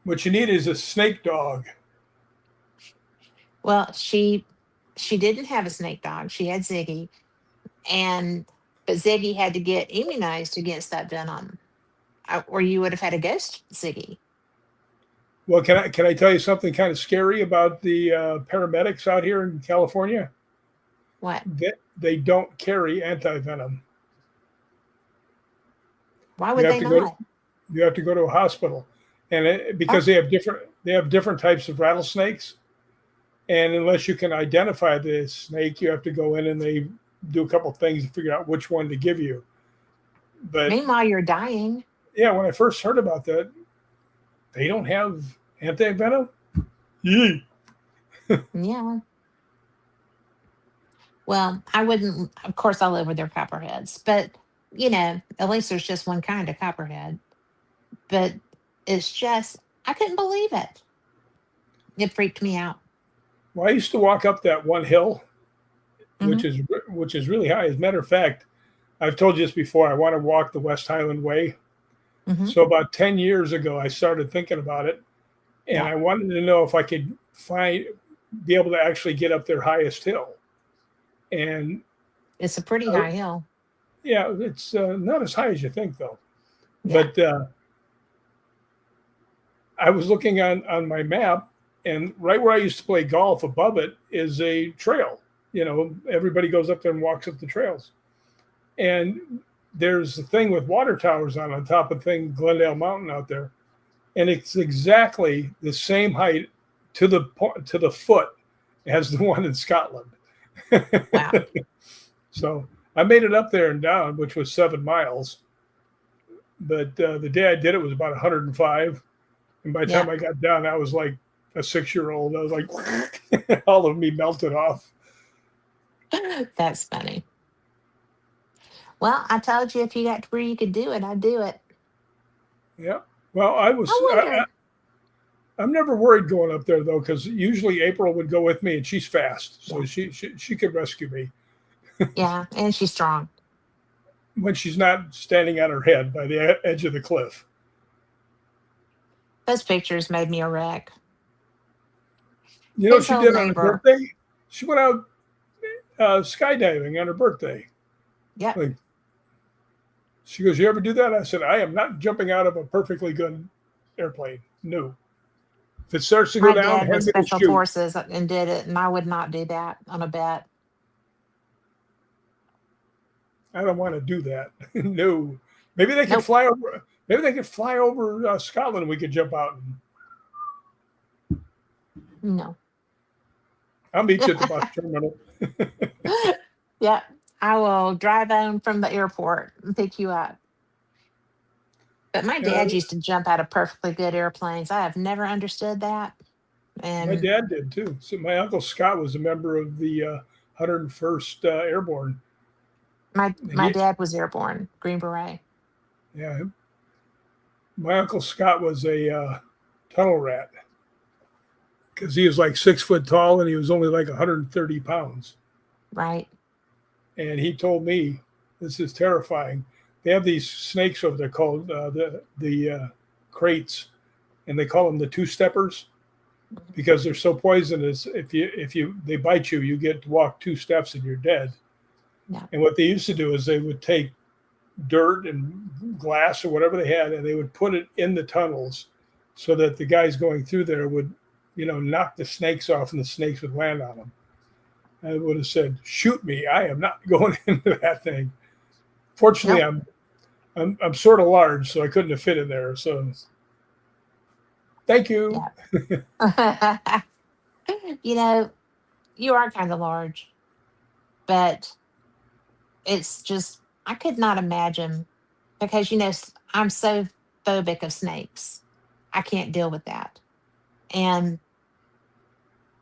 what you need is a snake dog. Well, she didn't have a snake dog. She had Ziggy, and but Ziggy had to get immunized against that venom, or you would have had a ghost Ziggy. Well, can I tell you something kind of scary about the paramedics out here in California? What? They don't carry anti-venom. Why You would have they to go to, not? you have to go to a hospital, and Oh, because they have different types of rattlesnakes, and unless you can identify the snake, you have to go in and they do a couple things to figure out which one to give you. But meanwhile, you're dying. yeah, when I first heard about that, they don't have anti-venom. Yee. Yeah. Well, I wouldn't, of course, I live with their copperheads, but, at least there's just one kind of copperhead. But it's just, I couldn't believe it. It freaked me out. Well, I used to walk up that one hill, Hmm. which is really high. As a matter of fact, I've told you this before. I want to walk the West Highland Way. Hmm. So about 10 years ago, I started thinking about it, and Yeah. I wanted to know if I could be able to actually get up their highest hill. And It's a pretty uh, high hill. yeah, it's not as high as you think, though. Yeah. But I was looking on my map, and right where I used to play golf, above it is a trail. Everybody goes up there and walks up the trails. And there's a thing with water towers on top of thing Glendale Mountain out there, and it's exactly the same height to the foot as the one in Scotland. Wow. So I made it up there and down, which was 7 miles. But the day I did it was about 105, and by the Yeah. time I got down, I was like a 6-year-old. I was like, all of me melted off. That's funny. Well, I told you if you got to where you could do it, I'd do it. Yeah. Well, I wonder. I'm never worried going up there though, because usually April would go with me, and she's fast, so Yeah. she could rescue me Yeah. And she's strong. when she's not standing on her head by the edge of the cliff. Those pictures made me a wreck. You know what His she old did on her neighbor. birthday? She went out skydiving on her birthday. Yep. Like she goes, "You ever do that?" I said, "I am not jumping out of a perfectly good airplane. No. If it starts to go My down, dad hand was me the special chute. forces and did it, and I would not do that on a bet. I don't want to do that. No. Maybe they could Nope. fly over. Maybe they could fly over Scotland, and we could jump out. And No. I'll meet you at the bus terminal. Yep. I will drive home from the airport and pick you up. But my Uh, dad used to jump out of perfectly good airplanes. I have never understood that. my And dad did too. So my uncle Scott was a member of the 101st Airborne. my He, dad was airborne, Green Beret. yeah, my uncle Scott was a tunnel rat because he was like 6 foot tall and he was only like 130 pounds. Right. And he told me, this is terrifying. They have these snakes over there called the crates, and they call them the two steppers Mhm. because they're so poisonous. If you they bite you, you get to walk 2 steps and you're dead. Yeah. And what they used to do is they would take dirt and glass or whatever they had, and they would put it in the tunnels so that the guys going through there would, knock the snakes off, and the snakes would land on them. I would have said, "Shoot me! I am not going into that thing." Fortunately, Nope. I'm sort of large, so I couldn't have fit in there. So thank you. Yeah. you know, you are kind of large, but it's just, I could not imagine because, I'm so phobic of snakes. I can't deal with that. And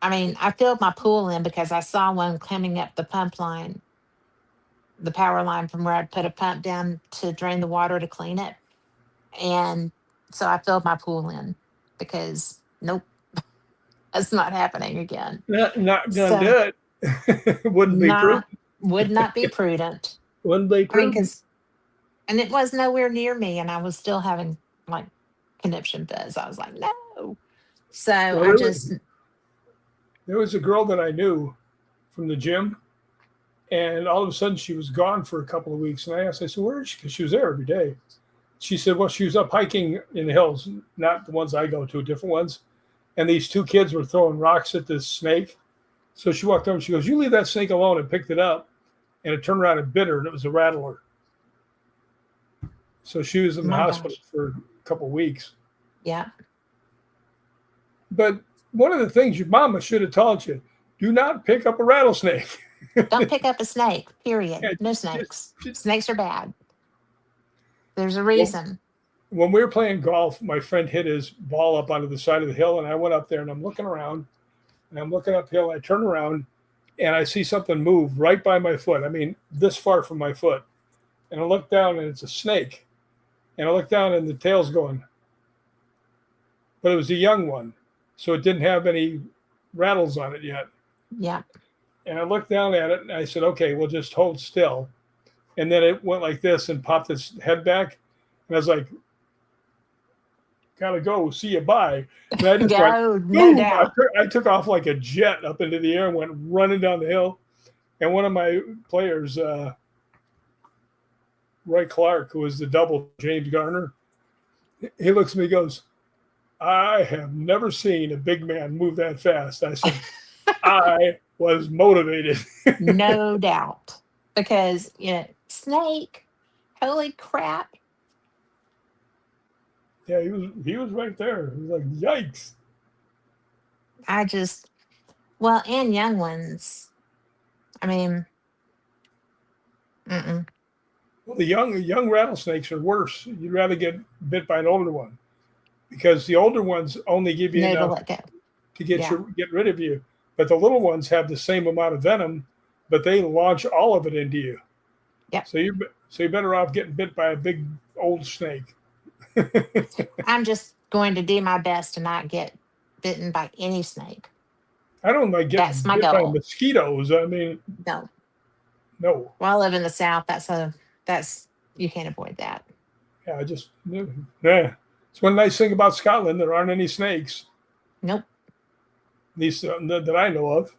I mean, I filled my pool in because I saw one coming up the pump line, the power line from where I'd put a pump down to drain the water to clean it. And so I filled my pool in because nope, that's not happening again. Not gonna So do it. Wouldn't be not prudent. would not be prudent. Wouldn't be I mean, prudent. because and it was nowhere near me, and I was still having like conniption fizz. I was like, no. So Well, I just there was a girl that I knew from the gym, and all of a sudden she was gone for a couple of weeks. And I asked, I said, "Where is she?" Because she was there every day. She said, "Well, she was up hiking in the hills, not the ones I go to, different ones. And these two kids were throwing rocks at this snake, So she walked over and she goes, "You leave that snake alone," and picked it up, and it turned around and bit her, and it was a rattler. So she was in the My hospital gosh. for a couple of weeks. Yeah. But one of the things your mama should have taught you: do not pick up a rattlesnake. Don't pick up a snake, period. Yeah, No snakes. just Snakes are bad. There's a well, reason. when we were playing golf, my friend hit his ball up onto the side of the hill, and I went up there and I'm looking around, and I'm looking uphill. And I turn around, and I see something move right by my foot. I mean, this far from my foot. And I look down, and it's a snake. And I look down, and the tail's going, but it was a young one, so it didn't have any rattles on it yet. Yeah. And I looked down at it, and I said, "Okay, we'll just hold still." And then it went like this and popped its head back, and I was like, "Gotta go, see you, bye." And I just went, Go, no boom! doubt. I took off like a jet up into the air and went running down the hill. And one of my players, Roy Clark, who was the double James Garner, he looks at me and goes, "I have never seen a big man move that fast." I said, "I was motivated." No doubt. Because, snake, holy crap. Yeah, he was right there. He was like, "Yikes!" I just, well, and young ones. I mean, mm-mm. Well, the young rattlesnakes are worse. You'd rather get bit by an older one because the older ones only give you No to enough let go. to Yeah. get rid of you, but the little ones have the same amount of venom, but they launch all of it into you. Yep. So you're better off getting bit by a big old snake. I'm just going to do my best to not get bitten by any snake. I don't like That's getting my bit by goal. mosquitoes. I mean, No. no. Well, I live in the South. That's, you can't avoid that. Yeah, I just yeah. It's one nice thing about Scotland. There aren't any snakes, Nope. at least that I know of.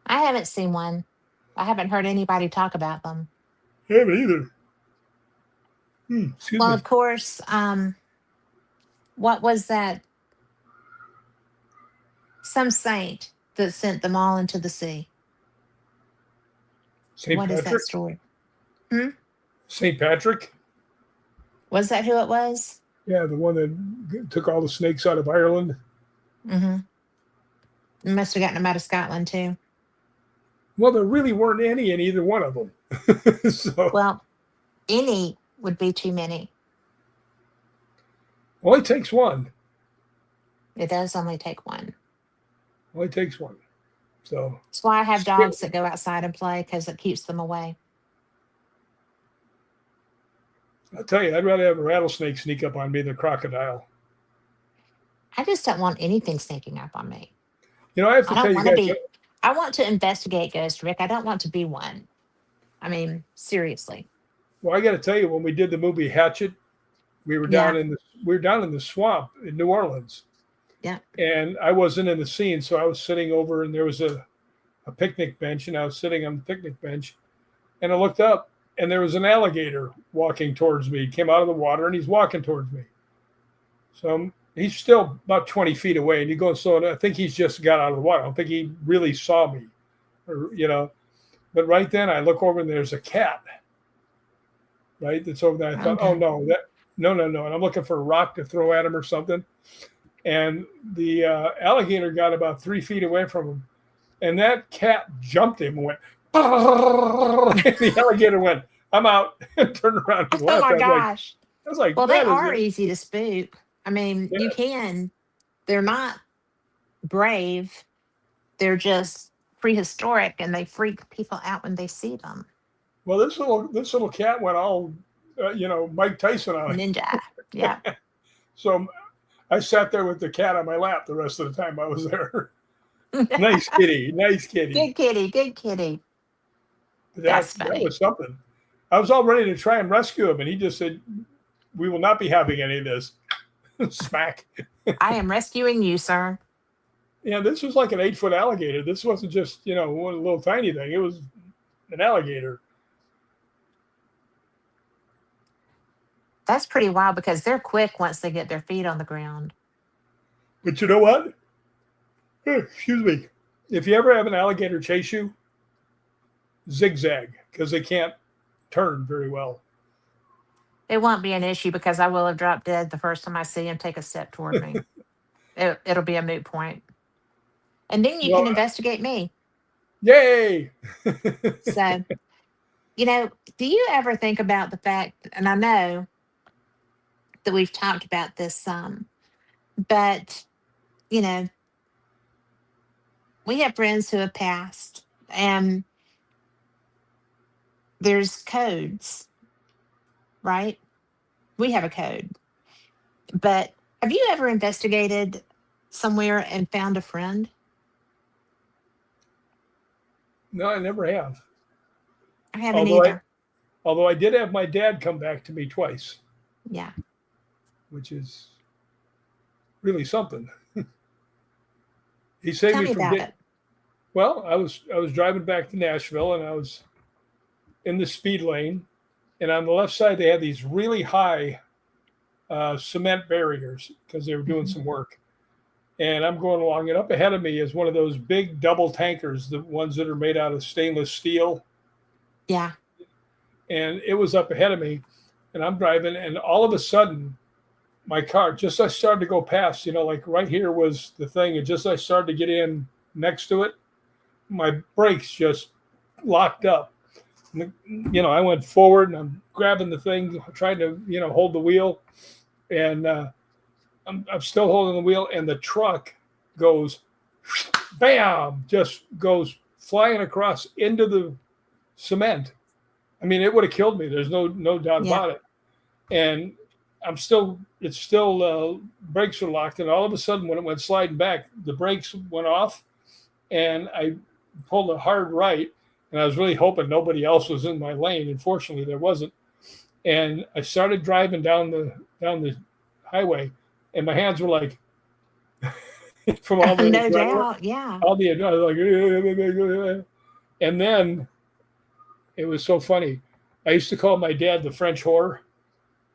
I haven't seen one. I haven't heard anybody talk about them. I haven't either. Excuse Well, me. of course, what was that? Some saint that sent them all into the sea. St. What is that Patrick. story? Hmm? St. Patrick. Was that who it was? Yeah, the one that took all the snakes out of Ireland. Mm-hmm. Must have gotten them out of Scotland too. Well, there really weren't any in either one of them. So Well, any would be too many. only takes one. It does only take one. Only takes one. So That's why I have dogs that go outside and play because it keeps them away. I'll tell you, I'd rather have a rattlesnake sneak up on me than a crocodile. I just don't want anything sneaking up on me. You know, I have I to tell don't you want to guys. be. I want to investigate Ghost Rick. I don't want to be one. I mean, seriously. Well, I got to tell you, when we did the movie Hatchet, Yeah. we were down in the swamp in New Orleans, Yeah. and I wasn't in the scene, so I was sitting over, and there was a picnic bench, and I was sitting on the picnic bench, and I looked up, and there was an alligator walking towards me. He came out of the water, and he's walking towards me. So he's still about 20 feet away, and you go slow. I think he's just got out of the water. I don't think he really saw me, or But right then, I look over, and there's a cat. Right, that's over there. I thought, oh Okay. no, no, and I'm looking for a rock to throw at him or something. And the alligator got about 3 feet away from him, and that cat jumped him and went. And the alligator went, "I'm out," and turned around and Oh left. my I was like, gosh. Well, they that is are it. easy to spook. I mean, Yeah. you can. They're not brave. They're just prehistoric and they freak people out when they see them. Well, this little cat went all, Mike Tyson on it. Ninja. Yeah. So I sat there with the cat on my lap the rest of the time I was there. Nice kitty, nice kitty. Good kitty. Good kitty. That That's that funny. was something. I was all ready to try and rescue him, and he just said, "We will not be having any of this." Smack. I am rescuing you, sir. Yeah, this was like an 8-foot alligator. This wasn't just one little tiny thing. It was an alligator. That's pretty wild because they're quick once they get their feet on the ground. But you know what? Excuse me. if you ever have an alligator chase you, zigzag because they can't turn very well. It won't be an issue because I will have dropped dead the first time I see him take a step toward me. It'll be a moot point. And then you Well, can investigate me. yay! So, do you ever think about the fact, and I know that we've talked about this some, but, you know, we have friends who have passed and there's codes, right? We have a code. But have you ever investigated somewhere and found a friend? No, I never have. I haven't Although I either. although I did have my dad come back to me twice, Yeah. which is really something. He saved Tell me me from about getting. it. Well, I was driving back to Nashville, and I was in the speed lane, and on the left side they had these really high cement barriers because they were doing Mhm. some work. And I'm going along, and up ahead of me is one of those big double tankers, the ones that are made out of stainless steel. Yeah. And it was up ahead of me, and I'm driving, and all of a sudden, my car, just as I started to go past, like right here was the thing, and just as I started to get in next to it, my brakes just locked up. I went forward, and I'm grabbing the thing, trying to, hold the wheel, and I'm still holding the wheel, and the truck goes, bam, just goes flying across into the cement. I mean, it would have killed me. There's no doubt Yeah. about it. And it's still brakes are locked, and all of a sudden, when it went sliding back, the brakes went off, and I pulled a hard right, and I was really hoping nobody else was in my lane. Unfortunately, there wasn't. And I started driving down the highway, and my hands were like from all the No adrenaline, doubt. Yeah. all the adrenaline, like, and then it was so funny. I used to call my dad the French whore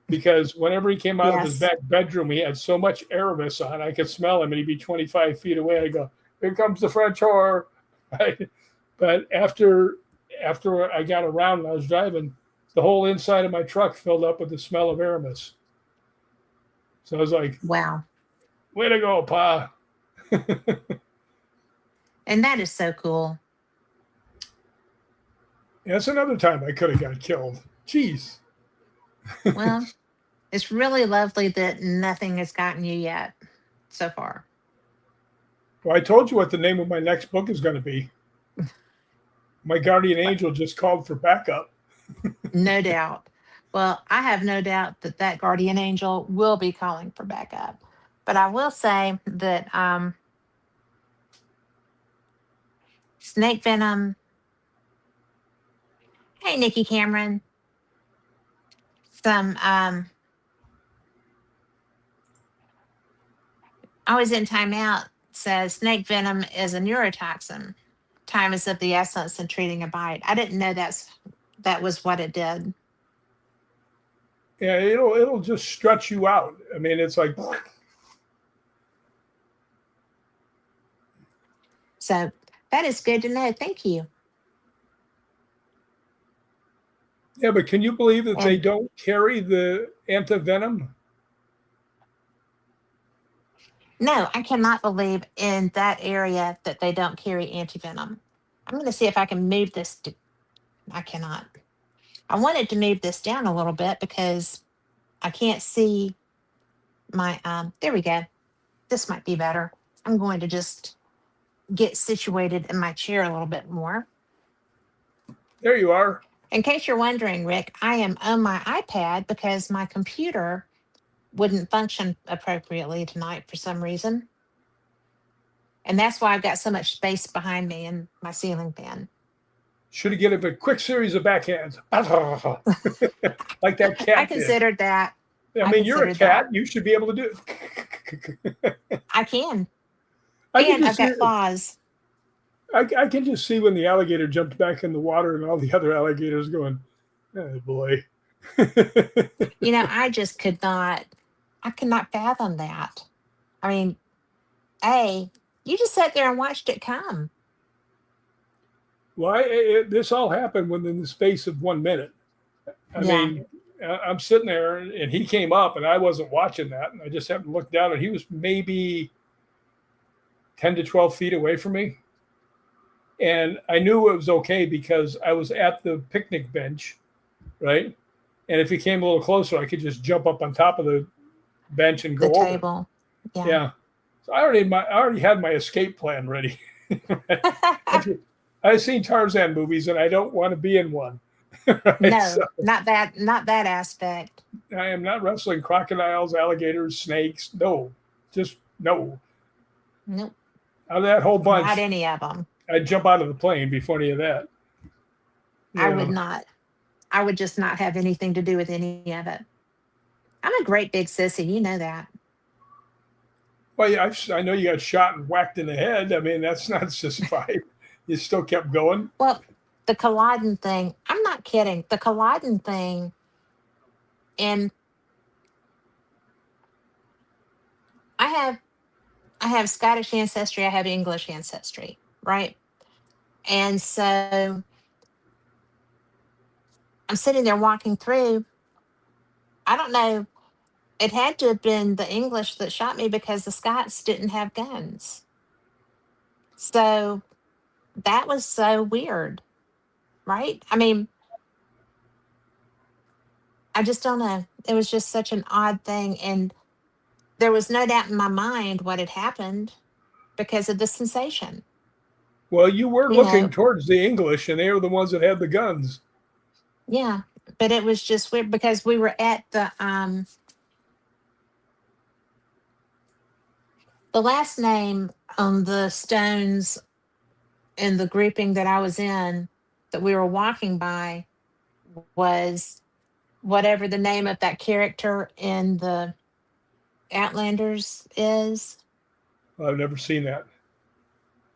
because whenever he came out of his Yes. back bedroom, he had so much Aramis on. I could smell him, and he'd be 25 feet away. I go, "Here comes the French whore." Right? But after I got around and I was driving, the whole inside of my truck filled up with the smell of Aramis. So I was like, Wow. "Way to go, Pa!" And that is so cool. That's another time I could have got killed. Jeez. Well, it's really lovely that nothing has gotten you yet so far. Well, I told you what the name of my next book is going to be. My guardian But angel just called for backup. no doubt. Well, I have no doubt that that guardian angel will be calling for backup. But I will say that snake venom. Hey, Nikki Cameron. Some always in timeout says snake venom is a neurotoxin. Time is of the essence in treating a bite. I didn't know that was what it did. Yeah, it'll just stretch you out. I mean, it's like, So that is good to know. Thank you. yeah, but can you believe that they And don't carry the antivenom? no, I cannot believe in that area that they don't carry antivenom. I'm going to see if I can move this. I cannot. I wanted to move this down a little bit because I can't see my. There we go. This might be better. I'm going to just get situated in my chair a little bit more. There you are. In case you're wondering, Rick, I am on my iPad because my computer wouldn't function appropriately tonight for some reason. And that's why I've got so much space behind me and my ceiling fan. Should have given a quick series of backhands, like that I cat did. considered that. I I mean, you're a considered cat. that. You should be able to do it. I can. I can And I've just see. got claws. I can just see when the alligator jumped back in the water and all the other alligators going, "Oh boy." I just I could not fathom that. I mean, A, you just sat there and watched it come. Why this all happened within the space of 1 minute. I Yeah, mean, I'm sitting there and he came up and I wasn't watching that. And I just happened to look down and he was maybe 10 to 12 feet away from me. And I knew it was okay because I was at the picnic bench, right? And if he came a little closer, I could just jump up on top of the bench and the go over. table. Yeah. Yeah. So I already had my escape plan ready. I've seen Tarzan movies and I don't want to be in one. Right? So No, not that aspect. I am not wrestling crocodiles, alligators, snakes. No, just no. Nope, Out of that whole not bunch, any of them. I'd jump out of the plane before any of that. I would Yeah. not. I would just not have anything to do with any of it. I'm a great big sissy, you know that. Well, yeah, I know you got shot and whacked in the head. I mean, that's not sissified. You still kept going. Well, the colliding thing, I'm not kidding. The colliding thing, and I have I have Scottish ancestry, I have English ancestry, right? And so I'm sitting there walking through. I don't know. It had to have been the English that shot me because the Scots didn't have guns. So that was so weird, right? I mean, I just don't know. It was just such an odd thing. And there was no doubt in my mind what had happened because of the sensation. Well, you were You looking know, towards the English, and they were the ones that had the guns. yeah. But it was just weird because we were at the last name on the stones in the grouping that I was in that we were walking by was whatever the name of that character in the Outlanders is. I've never seen that.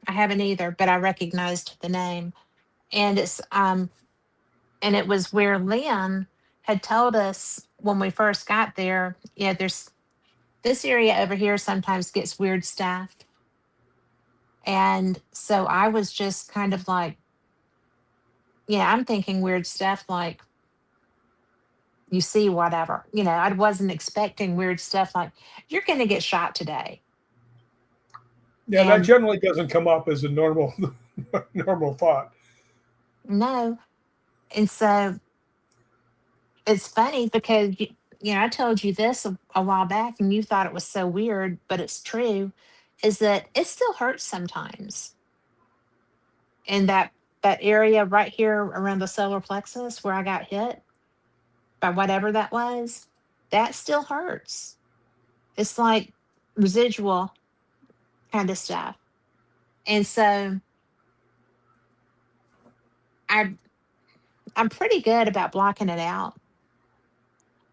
I haven't either, but I recognized the name. And it was where Liam had told us when we first got there, yeah, there's this area over here sometimes gets weird stuff. And so I was just kind of like, yeah, I'm thinking weird stuff like you see whatever. I wasn't expecting weird stuff like you're going to get shot today. Yeah, that And generally doesn't come up as a normal normal thought. no. And so it's funny because I told you this a while back and you thought it was so weird, but it's true is that it still hurts sometimes. And that area right here around the solar plexus where I got hit by whatever that was, that still hurts. It's like residual kind of stuff. And so I I'm pretty good about blocking it out.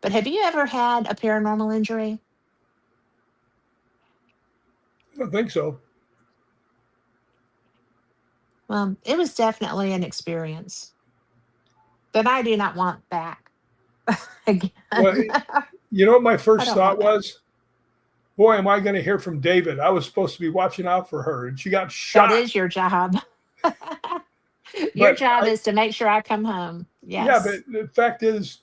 But have you ever had a paranormal injury? I don't think so. Well, it was definitely an experience that I do not want back again. Well, you know what my I first don't want thought that. was? Boy, am I going to hear from David. I was supposed to be watching out for her, and she got That shot. is your job. Your But job is to make sure I come home. yeah, but Yes. the fact is,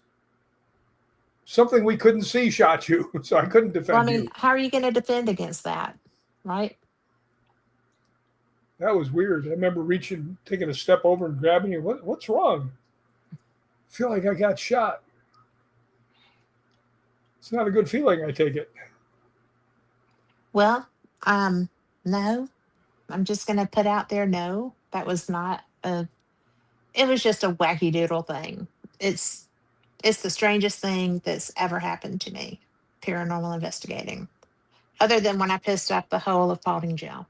something we couldn't see shot you, so I couldn't Well, I defend mean, you. how are you going to defend against that? Right? That was weird. I remember reaching, taking a step over and grabbing you. What's wrong? I feel like I got shot. It's not a good feeling. I take it. Well, no. I'm just going to put out there no. That was not a it was just a wacky doodle thing. It's it's the strangest thing that's ever happened to me. Paranormal investigating. Other than when I pissed up the whole of Paulding Jail.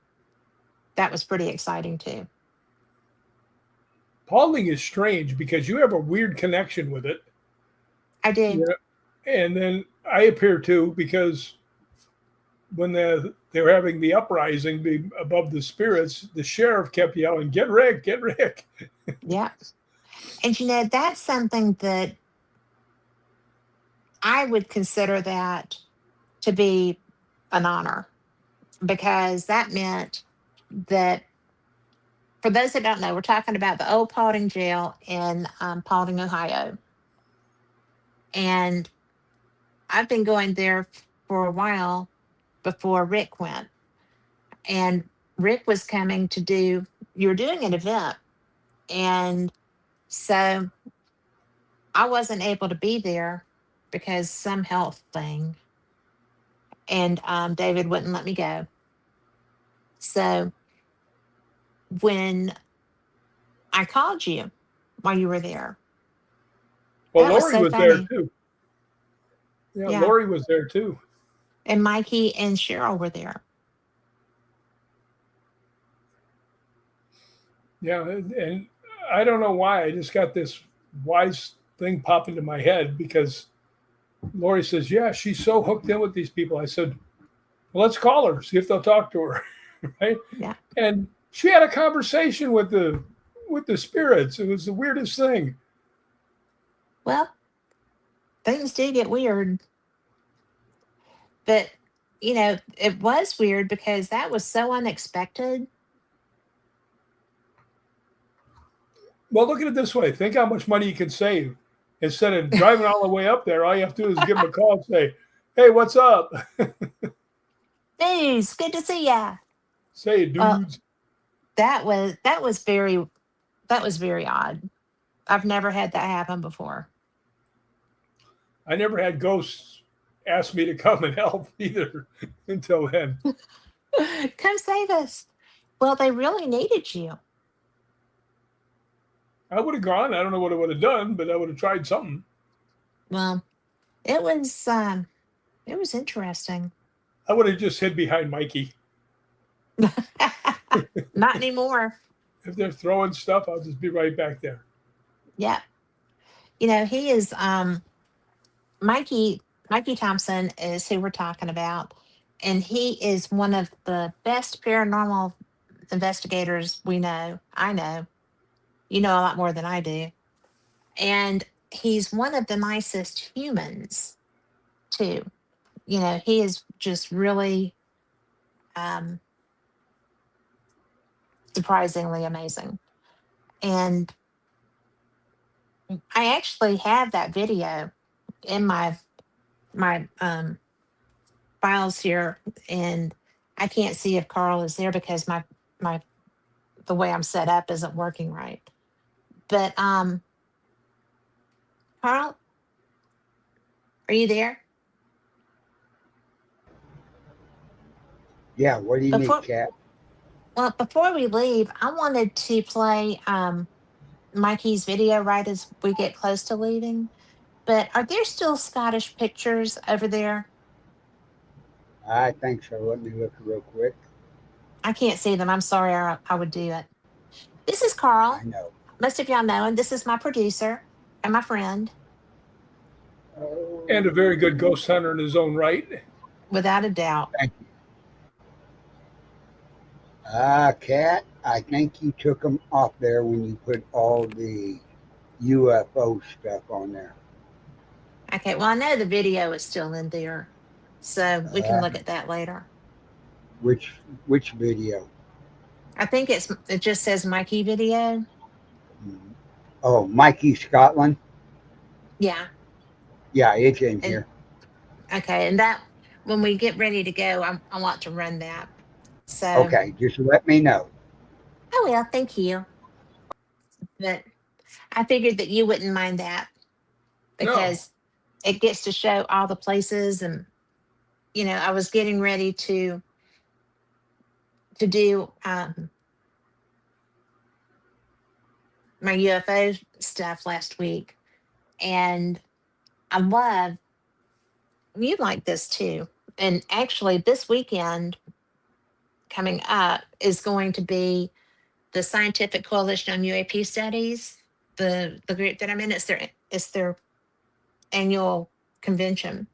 That was pretty exciting too. Paulding is strange because you have a weird connection with it. I do. Yeah. And then I appear too because when they were having the uprising above the spirits, the sheriff kept yelling, "Get Rick! Get Rick!" Yeah. And that's something that I would consider that to be an honor because that meant that For those that don't know, we're talking about the old Paulding jail in Paulding, Ohio. And I've been going there for a while before Rick went. And Rick was coming to do, you were doing an event. And so I wasn't able to be there because some health thing. And David wouldn't let me go. So when I called you while you were there, Well, that was Lori so was there funny. too. Yeah, Yeah. Lori was there too. And Mikey and Cheryl were there. Yeah, and I don't know why. I just got this wise thing pop into my head because Lori says, "Yeah, she's so hooked in with these people." I said, "Well, let's call her, see if they'll talk to her." Right? Yeah. And she had a conversation with the spirits. It was the weirdest thing. Well, things do get weird. But, it was weird because that was so unexpected. Well, look at it this way: think how much money you can save. Instead of driving all the way up there, all you have to do is give them a call and say, "Hey, what's up?" News, good to see ya. Say, Well, dudes. that was very odd. I've never had that happen before. I never had ghosts ask me to come and help either until then. Come save us. Well, they really needed you. I would have gone. I don't know what I would have done, but I would have tried something. Well, it was interesting. I would have just hid behind Mikey. Not anymore. If they're throwing stuff, I'll just be right back there. Yeah. He is Mikey Thompson is who we're talking about, and he is one of the best paranormal investigators we know. I know. You know a lot more than I do. And he's one of the nicest humans too. He is just really um surprisingly amazing. And I actually have that video in my files here, and I can't see if Carl is there because my the way I'm set up isn't working right. But Carl, are you there? Yeah, what do you need, Before Cat? before we leave, I wanted to play Mikey's video right as we get close to leaving. But are there still Scottish pictures over there? I think so. Let me look real quick. I can't see them. I'm sorry. I would do it. This is Carl. I know. Most of y'all know, and this is my producer and my friend, And a very good Oh, ghost hunter in his own right. without a doubt. thank you. Cat, I think you took them off there when you put all the UFO stuff on there. Okay, well, I know the video is still in there, so we can Uh, look at that later. which which video? I think it just says Mikey video. Mm. Oh, Mikey Scotland. Yeah, Yeah, it's in and here. okay, and that when we get ready to go, I want to run that. So Okay, just let me know. I will. Thank you. But I figured that you wouldn't mind that No. because it gets to show all the places, and I was getting ready to do my UFO stuff last week, and I love you like this too. And actually, this weekend coming up is going to be the Scientific Coalition on UAP Studies. The group that I'm in, it's their annual convention,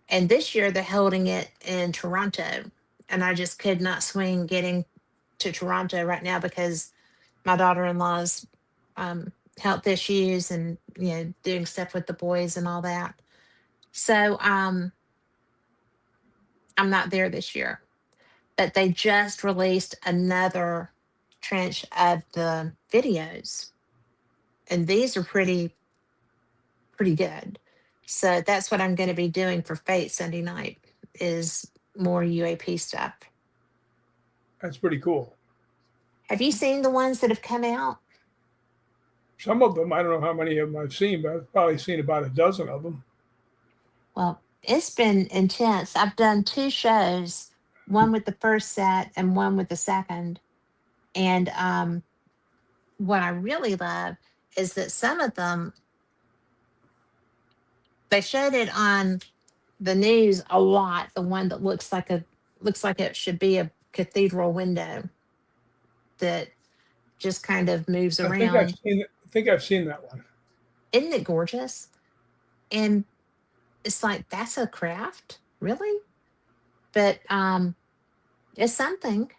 and this year they're holding it in Toronto, and I just could not swing getting to Toronto right now because my daughter-in-law's health issues and doing stuff with the boys and all that. So I'm not there this year, but they just released another. trench of the videos, and these are pretty good. So that's what I'm going to be doing for Fate Sunday night is more UAP stuff. That's pretty cool. Have you seen the ones that have come out? Some of them, I don't know how many of them I've seen, but I've probably seen about a dozen of them. Well, it's been intense. I've done two shows, one with the first set and one with the second. And what I really love is that some of them, they showed it on the news a lot. The one that looks like it should be a cathedral window that just kind of moves I think I've around. seen. I think I've seen that one. Isn't it gorgeous? And it's like that's a craft, really? But it's something.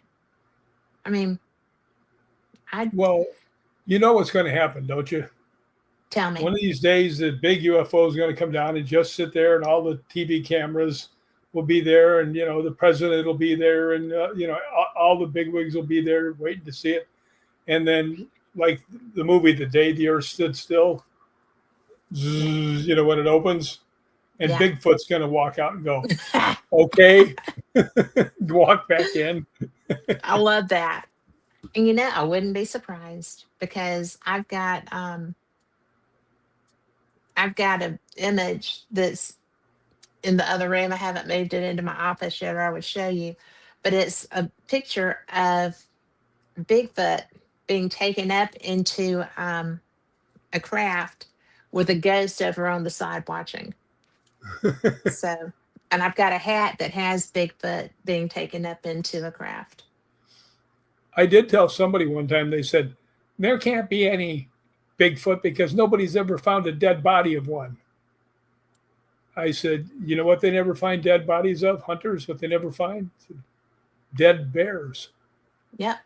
I mean, I Well, you know what's going to happen, don't you? tell One me. of these days, the big UFO is going to come down and just sit there, and all the TV cameras will be there, and the president will be there, and all the bigwigs will be there waiting to see it. And then, like the movie "The Day the Earth Stood Still," Yeah. zzz, when it opens, and Yeah. Bigfoot's going to walk out and go, "Okay," walk back in. I love that. And I wouldn't be surprised because I've got an image that's in the other room. I haven't moved it into my office yet, or I would show you. But it's a picture of Bigfoot being taken up into a craft with a ghost over on the side watching. So, and I've got a hat that has Bigfoot being taken up into a craft. I did tell somebody one time. They said there can't be any Bigfoot because nobody's ever found a dead body of one. I said, you know what they never find dead bodies of? Hunters, what they never find? Dead bears. Yep.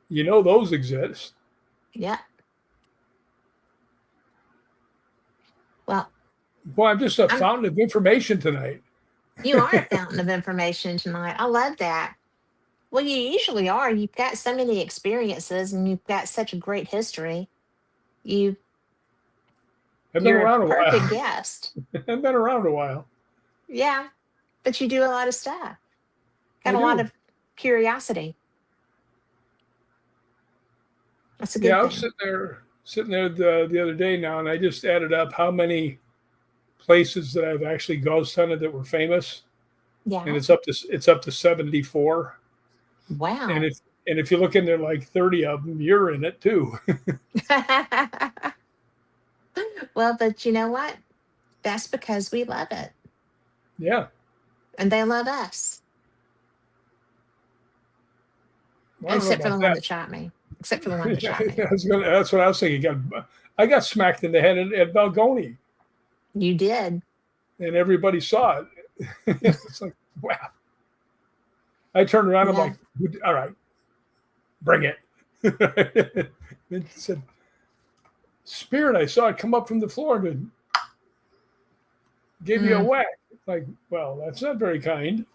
Those exist. Yep. Well, Boy, I'm just a I'm fountain of information tonight. you are a fountain of information tonight. I love that. Well, you usually are. You've got so many experiences and you've got such a great history. You I've been you're a around a perfect while. guest. I've been around a while. Yeah, but you do a lot of stuff. Got I a lot do. of curiosity. That's a Yeah, good I was thing. sitting there the other day now, and I just added up how many places that I've actually ghost hunted that were famous, and Yeah. it's up to 74. And Wow. if you look in there, like 30 of them, you're in it too. Well, but you know what? That's because we love it Yeah. and they love us, Well, I don't know except for about the one that. that shot me. Except for the one that Yeah, shot me. that's what I was thinking. I got smacked in the head at Balgoni, You did. and everybody saw it. It's like, wow. I turned around. I'm Yeah. like, all right, bring it. It said, Spirit, I saw it come up from the floor and give you a Mm, whack. Like, well, that's not very kind.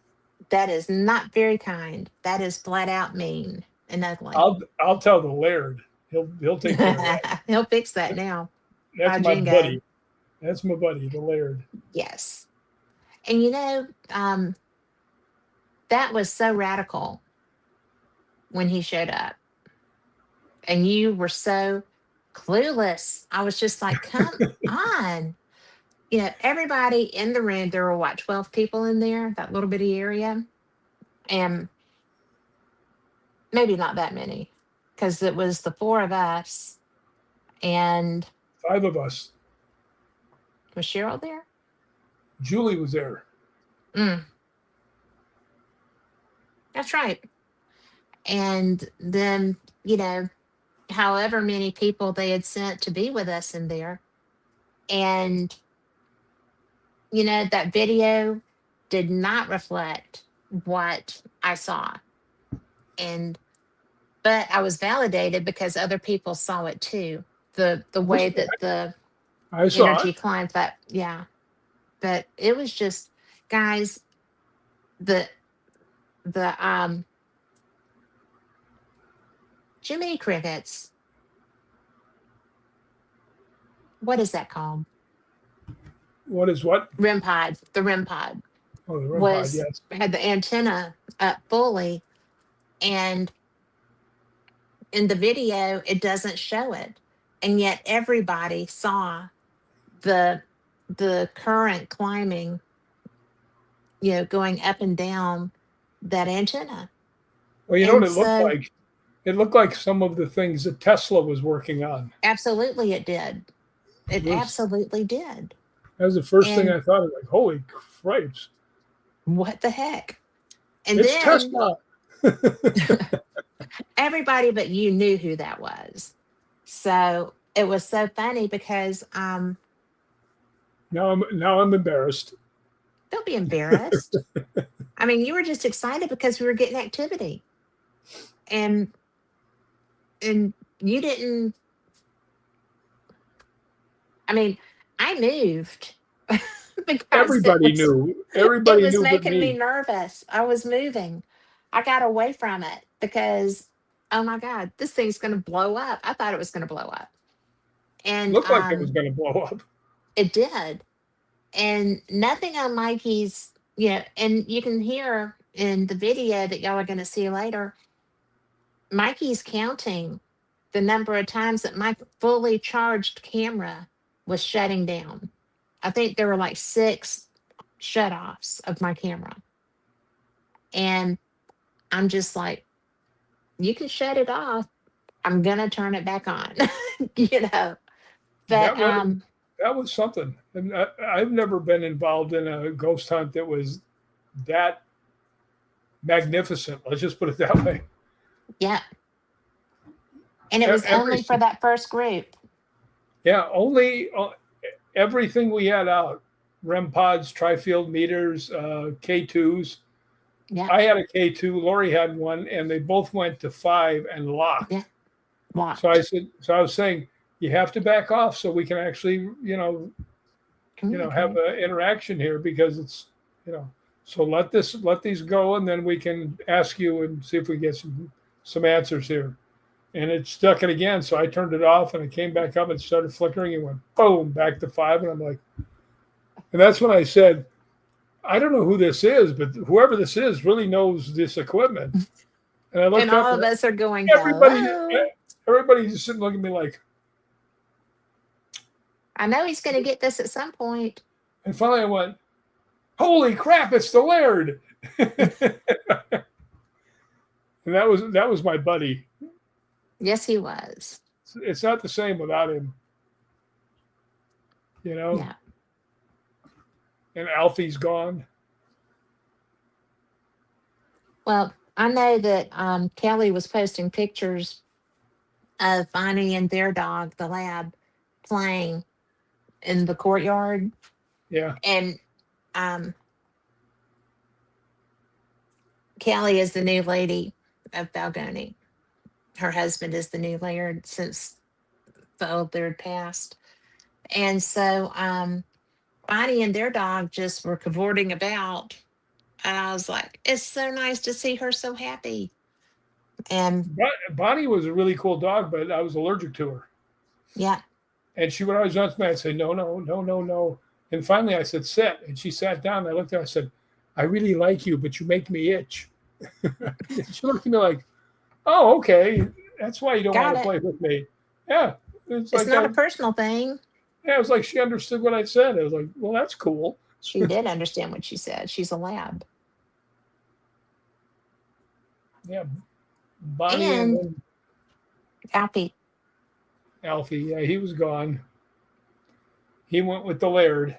that is not very kind. That is flat out mean and ugly. I'll tell the Laird. He'll take care of that. He'll fix that now. That's Hi, my Jingo. buddy. That's my buddy, the Laird. Yes. And that was so radical when he showed up. And you were so clueless. I was just like, come on. Everybody in the room, there were what, 12 people in there, that little bitty area? And maybe not that many, because it was the four of us. And 5 of us. was Cheryl there? Julie was there. Mm, that's right. And then, however many people they had sent to be with us in there. And, that video did not reflect what I saw. And, but I was validated because other people saw it too. The way that the I saw energy it. climbed that, yeah. But it was just, guys, the, the, Jiminy Crickets. What is that called? What is what? REM pod. The REM pod Oh, the REM pod, yes. had the antenna up fully, and in the video it doesn't show it, and yet everybody saw the current climbing, going up and down that antenna. Well, you know what And it looked so like? It looked like some of the things that Tesla was working on. absolutely it did. It Was, absolutely did. that was the first thing And I thought of, like, holy cripes. what the heck? And It's then Tesla. everybody but you knew who that was. So it was so funny because Now I'm embarrassed. don't be embarrassed. I mean, you were just excited because we were getting activity. And you didn't. I mean, I moved because Everybody knew. it Everybody was knew but making me me. nervous. I was moving. I got away from it because, oh my God, this thing's going to blow up. I thought it was going to blow up. And Looked like it was going to blow up. it did. And nothing on Mikey's, and you can hear in the video that y'all are going to see later, Mikey's counting the number of times that my fully charged camera was shutting down. I think there were like 6 shut-offs of my camera. And I'm just like, you can shut it off. I'm gonna turn it back on. you know. But That was something. And I've never been involved in a ghost hunt that was that magnificent. Let's just put it that way. yeah. And it was only for that first group. Yeah, only everything we had out. REM pods, tri-field meters, K2s. Yeah. I had a K2, Lori had one, and they both went to 5 and locked. Yeah. Locked. So I was saying, you have to back off so we can actually, have an interaction here, because it's, so let these go, and then we can ask you and see if we get some answers here. And it stuck it again. So I turned it off and it came back up and started flickering and went boom, back to 5. And I'm like, and that's when I said, I don't know who this is, but whoever this is really knows this equipment. And I looked and up, all of us are going, everybody's just sitting looking at me like, I know he's going to get this at some point. And finally I went, holy crap, it's the Laird. And that was my buddy. Yes, he was. It's not the same without him. Yeah. And Alfie's gone. Well, I know that Kelly was posting pictures of Bonnie and their dog, the lab, playing in the courtyard. Yeah. And Kelly is the new lady of Balgoni. Her husband is the new Laird since the old Laird passed. And so Bonnie and their dog just were cavorting about. And I was like, it's so nice to see her so happy. And Bonnie was a really cool dog, but I was allergic to her. Yeah. And she would always run to me and say, no, no, no, no, no. And finally I said, sit. And she sat down. And I looked at her, I said, I really like you, but you make me itch. She looked at me like, oh, okay. That's why you don't want to play with me. Yeah. It's like not a personal thing. Yeah, it was like she understood what I said. I was like, well, that's cool. She did understand what she said. She's a lab. Yeah. Bonnie and Alfie. Alfie, yeah, he was gone. He went with the Laird.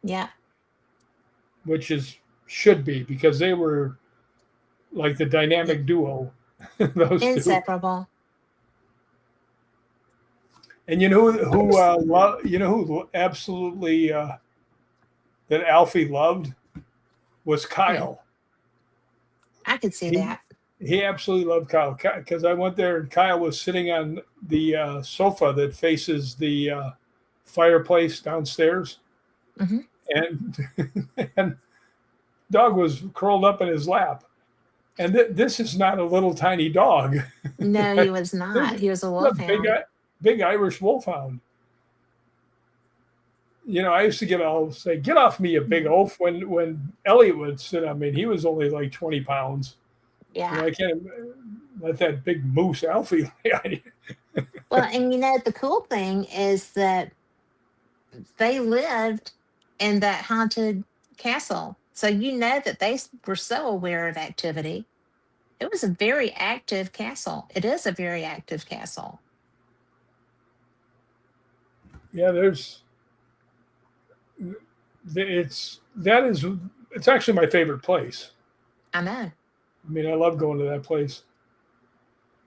Yeah. Which should be, because they were like the dynamic duo. Those inseparable. Two. And you know who absolutely that Alfie loved was Kyle. I could see that. He absolutely loved Kyle, because I went there and Kyle was sitting on the sofa that faces the fireplace downstairs. Mm-hmm. And dog was curled up in his lap. And this is not a little tiny dog. No, he was This not. is He was a a big, wolfhound. big Irish wolfhound. I used to say, "Get off me, you big oaf!" When Elliot would sit on me, and he was only like 20 pounds. Yeah. I can't let that big moose Alfie lay on you. Well, and the cool thing is that they lived in that haunted castle. So that were so aware of activity. It was a very active castle. It is a very active castle. Yeah, it's actually my favorite place. I know. I mean, I love going to that place.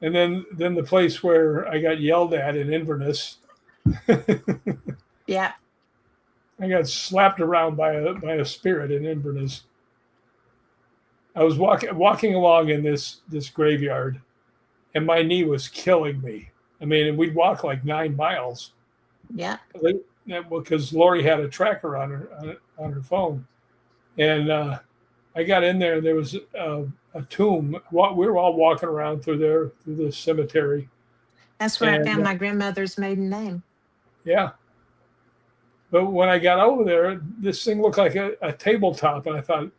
And then the place where I got yelled at in Inverness. Yeah. I got slapped around by a spirit in Inverness. I was walking along in this graveyard, and my knee was killing me. I mean, and we'd walk like 9 miles. Yeah. Because Lori had a tracker on her phone, and I got in there, and there was a tomb. We were all walking around through the cemetery. That's where I And found my grandmother's maiden name. yeah, but when I got over there, this thing looked like a tabletop, and I thought,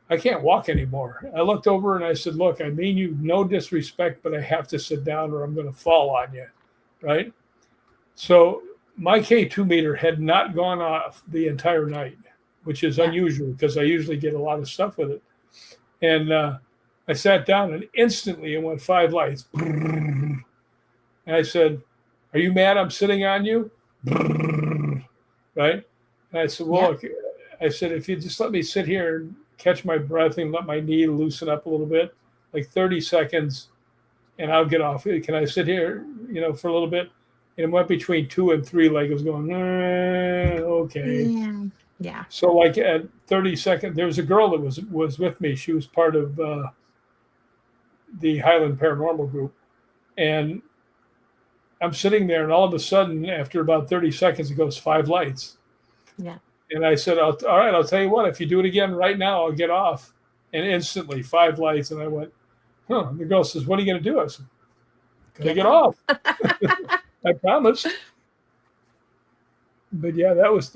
I can't walk anymore. I looked over and I said, "Look, I mean you no disrespect, but I have to sit down or I'm going to fall on you," right? So my K2 meter had not gone off the entire night, which is Yeah. unusual because I usually get a lot of stuff with it. And I sat down and instantly it went 5 lights. And I said, "Are you mad I'm sitting on you?" Right? And I said, "Well, Yeah. look," I said, "if you just let me sit here and catch my breath and let my knee loosen up a little bit, like 30 seconds, and I'll get off. Can I sit here, for a little bit?" And it went between 2 and 3, like it was going, okay. Yeah. Yeah. So like at 30 seconds, there was a girl that was with me. She was part of the Highland Paranormal group. And I'm sitting there, and all of a sudden, after about 30 seconds, it goes 5 lights. Yeah. And I said, all right, I'll tell you what, if you do it again right now, I'll get off. And instantly 5 lights. And I went, huh. And the girl says, "What are you going to do?" I said, "Gonna get off." I promised. But yeah, that was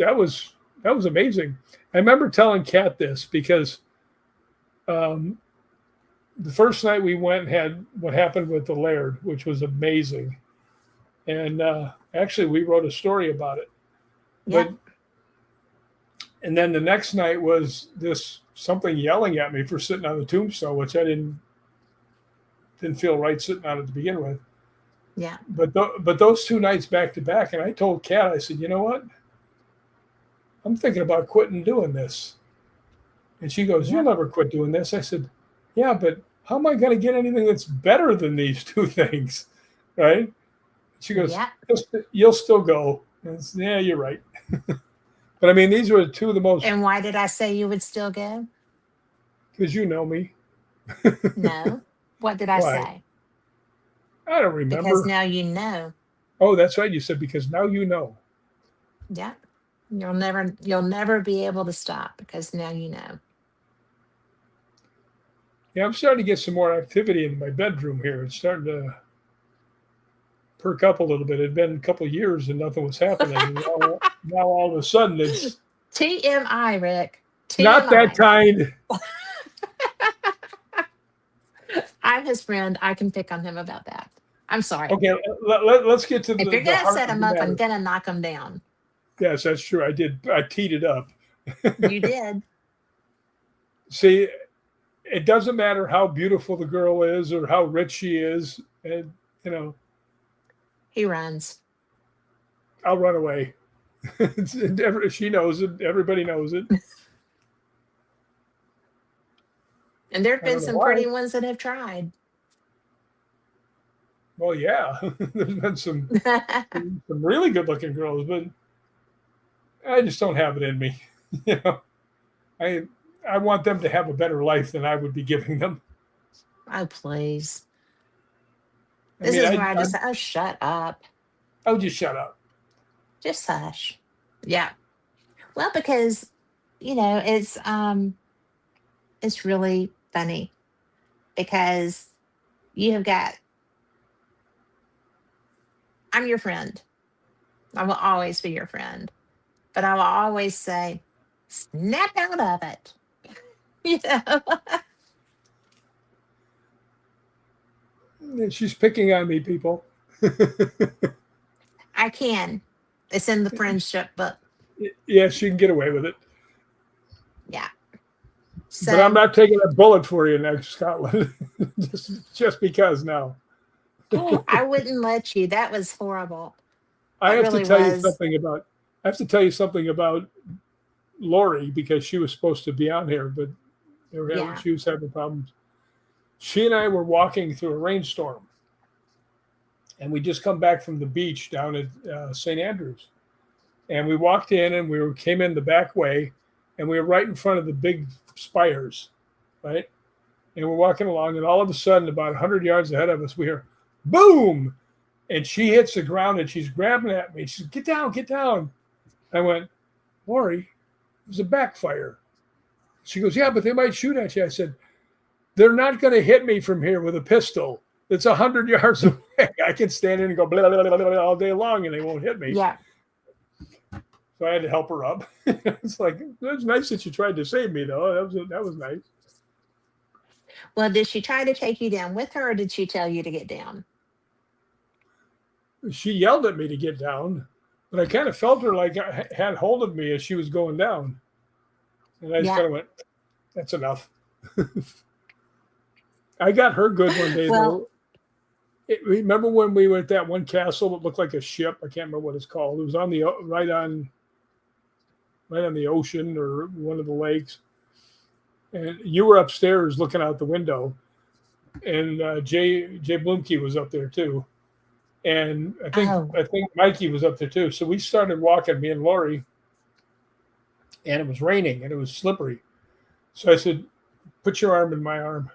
amazing. I remember telling Kat this because the first night we went and had what happened with the Laird, which was amazing. And actually, we wrote a story about it. Yeah. And then the next night was this something yelling at me for sitting on the tombstone, which I didn't feel right sitting on it to begin with. Yeah. But those 2 nights back to back, and I told Kat, I said, "You know what? I'm thinking about quitting doing this." And she goes, Yeah. "You'll never quit doing this." I said, "Yeah, but how am I going to get anything that's better than these 2 things?" Right? She goes, Yeah. "You'll still go." And I said, "Yeah, you're right." But I mean, these were 2 of the most, And why did I say you would still go? because you know me. No. What did I Why? say? I don't Because remember. now you know. Oh, that's right. You said, because now you know. Yeah. You'll never be able to stop because now you know. Yeah, I'm starting to get some more activity in my bedroom here. It's starting to perk up a little bit. It had been a couple of years and nothing was happening. And now all of a sudden it's TMI, Rick. not that TMI. kind. I'm his friend. I can pick on him about that. I'm sorry. Okay, let's get to If you're the gonna heart set of him the up, I'm matter. gonna knock him down. Yes, that's true. I did. I teed it up. You did. See, it doesn't matter how beautiful the girl is or how rich she is. And, He runs. I'll run away. She knows it. Everybody knows it. And there have I been don't know some why. pretty ones that have tried. Well, yeah, there's been some really good looking girls, but I just don't have it in me. You know, I I want them to have a better life than I would be giving them. Oh, please. I This mean, is where I just say, oh, shut up. I'll just shut up. Just hush. Yeah. Well, because it's really funny. because you have got, I'm your friend. I will always be your friend. But I will always say, snap out of it. You know, She's picking on me, people. I can. It's in the friendship book. Yeah, she can get away with it. Yeah. But I'm So not taking a bullet for you next, Scotland. just because now. I wouldn't let you. That was horrible. I That have to really tell you was. something about I have to tell you something about Lori because she was supposed to be on here, but Yeah. she was having problems. She and I were walking through a rainstorm, and we just come back from the beach down at St. Andrews, and we walked in and came in the back way, and we were right in front of the big spires, right? And we're walking along, and all of a sudden, about 100 yards ahead of us, we hear boom, and she hits the ground and she's grabbing at me. She says, "Get down, get down." I went, "Lori, it was a backfire." She goes, "Yeah, but they might shoot at you." I said, "They're not going to hit me from here with a pistol. It's 100 yards away. I can stand in and go blah, blah, blah, blah, blah, all day long and they won't hit me." Yeah. So I had to help her up. It's like, it was nice that you tried to save me, though. That was nice. Well, did she try to take you down with her or did she tell you to get down? She yelled at me to get down, but I kind of felt her like had hold of me as she was going down. And I just Yeah. kind of went, "That's enough." I got her good one day, Well, though. Remember when we were at that one castle that looked like a ship? I can't remember what it's called. It was on the right on the ocean or one of the lakes, and you were upstairs looking out the window, and Jay Blumke was up there too, and oh, I think Mikey was up there too. So we started walking, me and Lori, and it was raining and it was slippery. So I said, "Put your arm in my arm."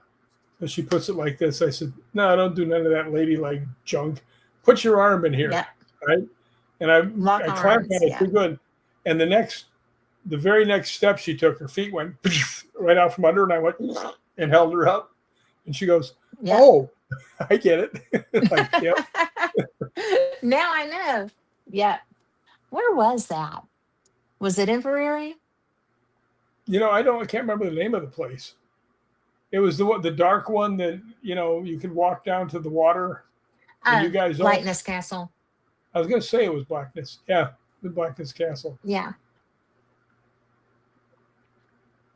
And she puts it like this. I said, "No, don't do none of that ladylike junk. Put your arm in here." yeah. Right. And Lock I clamped arms. on it Yeah. too good. And the very next step she took, her feet went right out from under, and I went and held her up. And she goes, Yep. "Oh, I get it." Like, yep. Now I know. Yeah. Where was that? Was it Inverary? I can't remember the name of the place. It was the dark one that, you could walk down to the water and you Oh, guys all, Lightness Castle. I was going to say it was Blackness. Yeah, the Blackness Castle. Yeah.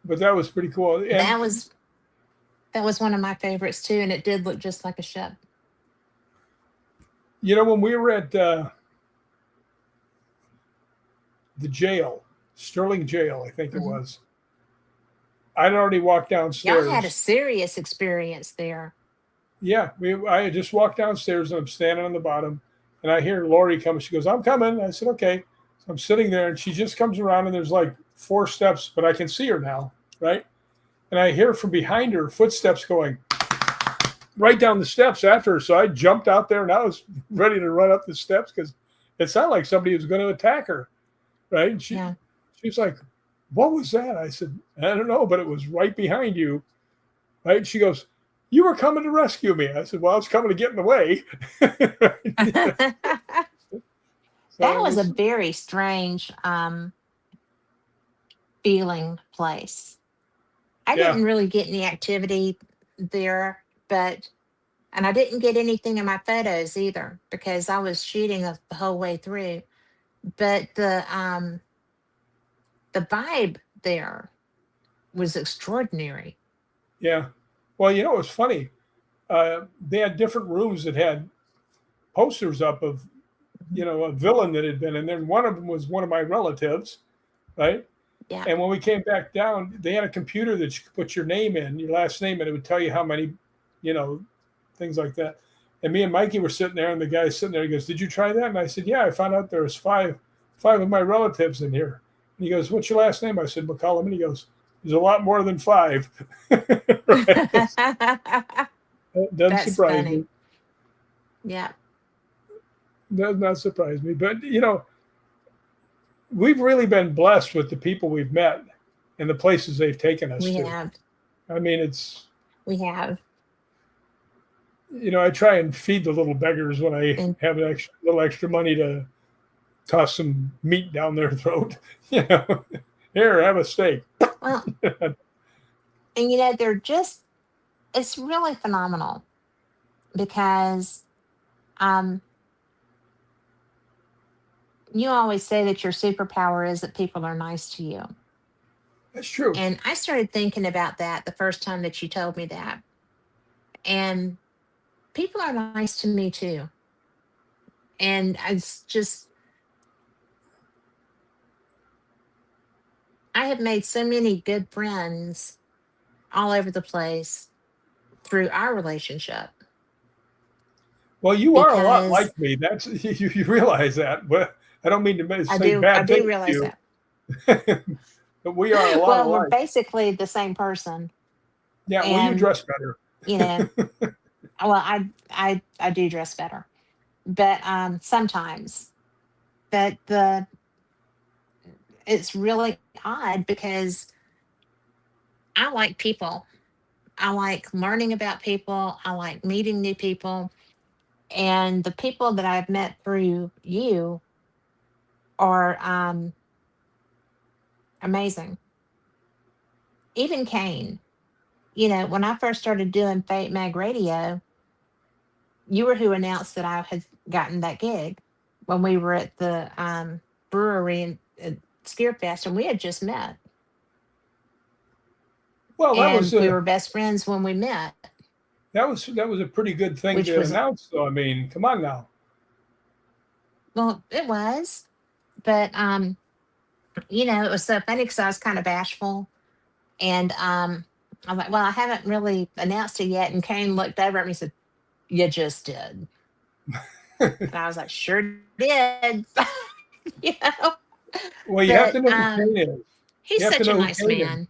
But that was pretty cool. And, That was one of my favorites too, and it did look just like a ship. when we were at the jail, Sterling Jail, I think it Mhm. was, I'd already walked Y'all had a downstairs. serious experience there. Yeah, I had just walked downstairs and I'm standing on the bottom and I hear Lori come. She goes, "I'm coming." I said, "Okay." So I'm sitting there and she just comes around and there's like 4 steps, but I can see her now, right? And I hear from behind her footsteps going right down the steps after her. So I jumped out there and I was ready to run up the steps because it sounded like somebody was going to attack her, right? And Yeah. she's like, "What was that?" I said, "I don't know, but it was right behind you." Right? And she goes, "You were coming to rescue me." I said, "Well, I was coming to get in the way." That So it was a was, very strange feeling place. I yeah, didn't really get any activity there, and I didn't get anything in my photos either because I was shooting the whole way through. But the vibe there was extraordinary. yeah. Well, it was funny. They had different rooms that had posters up of, Mhm. a villain that had been in there. And one of them was one of my relatives, right? Yeah. And when we came back down, they had a computer that you could put your name in, your last name, and it would tell you how many, you know, things like that. And me and Mikey were sitting there, and the guy sitting there, he goes, "Did you try that?" And I said, "Yeah, I found out there was five of my relatives in here." And he goes, "What's your last name?" I said, "McCullum." And he goes, "There's a lot more than five." Right? That doesn't That's surprise me. funny. Yeah, Does not surprise me. But we've really been blessed with the people we've met and the places they've taken us we to. have. I mean, it's We have. I try and feed the little beggars when I And have little extra money to toss some meat down their throat. You know, here, have a steak. well, and they're just, it's really phenomenal because um you always say that your superpower is that people are nice to you. That's true. And I started thinking about that the first time that you told me that. And people are nice to me too. And it's just, I have made so many good friends all over the place through our relationship Well, you are a lot because like me. That's you realize that, but I don't mean to say I bad do things realize to that. you. But we are a lot Well, we're alike. basically the same person. Yeah. Well, you And, dress better. you know, well, I do dress better, but sometimes. But the it's really odd because I like people. I like learning about people. I like meeting new people. And the people that I've met through you are amazing. Even Kane, when I first started doing Fate Mag Radio, you were who announced that I had gotten that gig when we were at the brewery in Scarefest, and we had just met. Well, that was And we a were best friends when we met, that was a pretty good thing which to was, announce. Though I mean, come on now. well, it was. But it was so funny because I was kind of bashful. And I'm like, well, I haven't really announced it yet. And Kane looked over at me and said, you just did. And I was like, sure did. you know. Well, you have But to know who Kane is. he's You have to such a know who nice Kane is. man.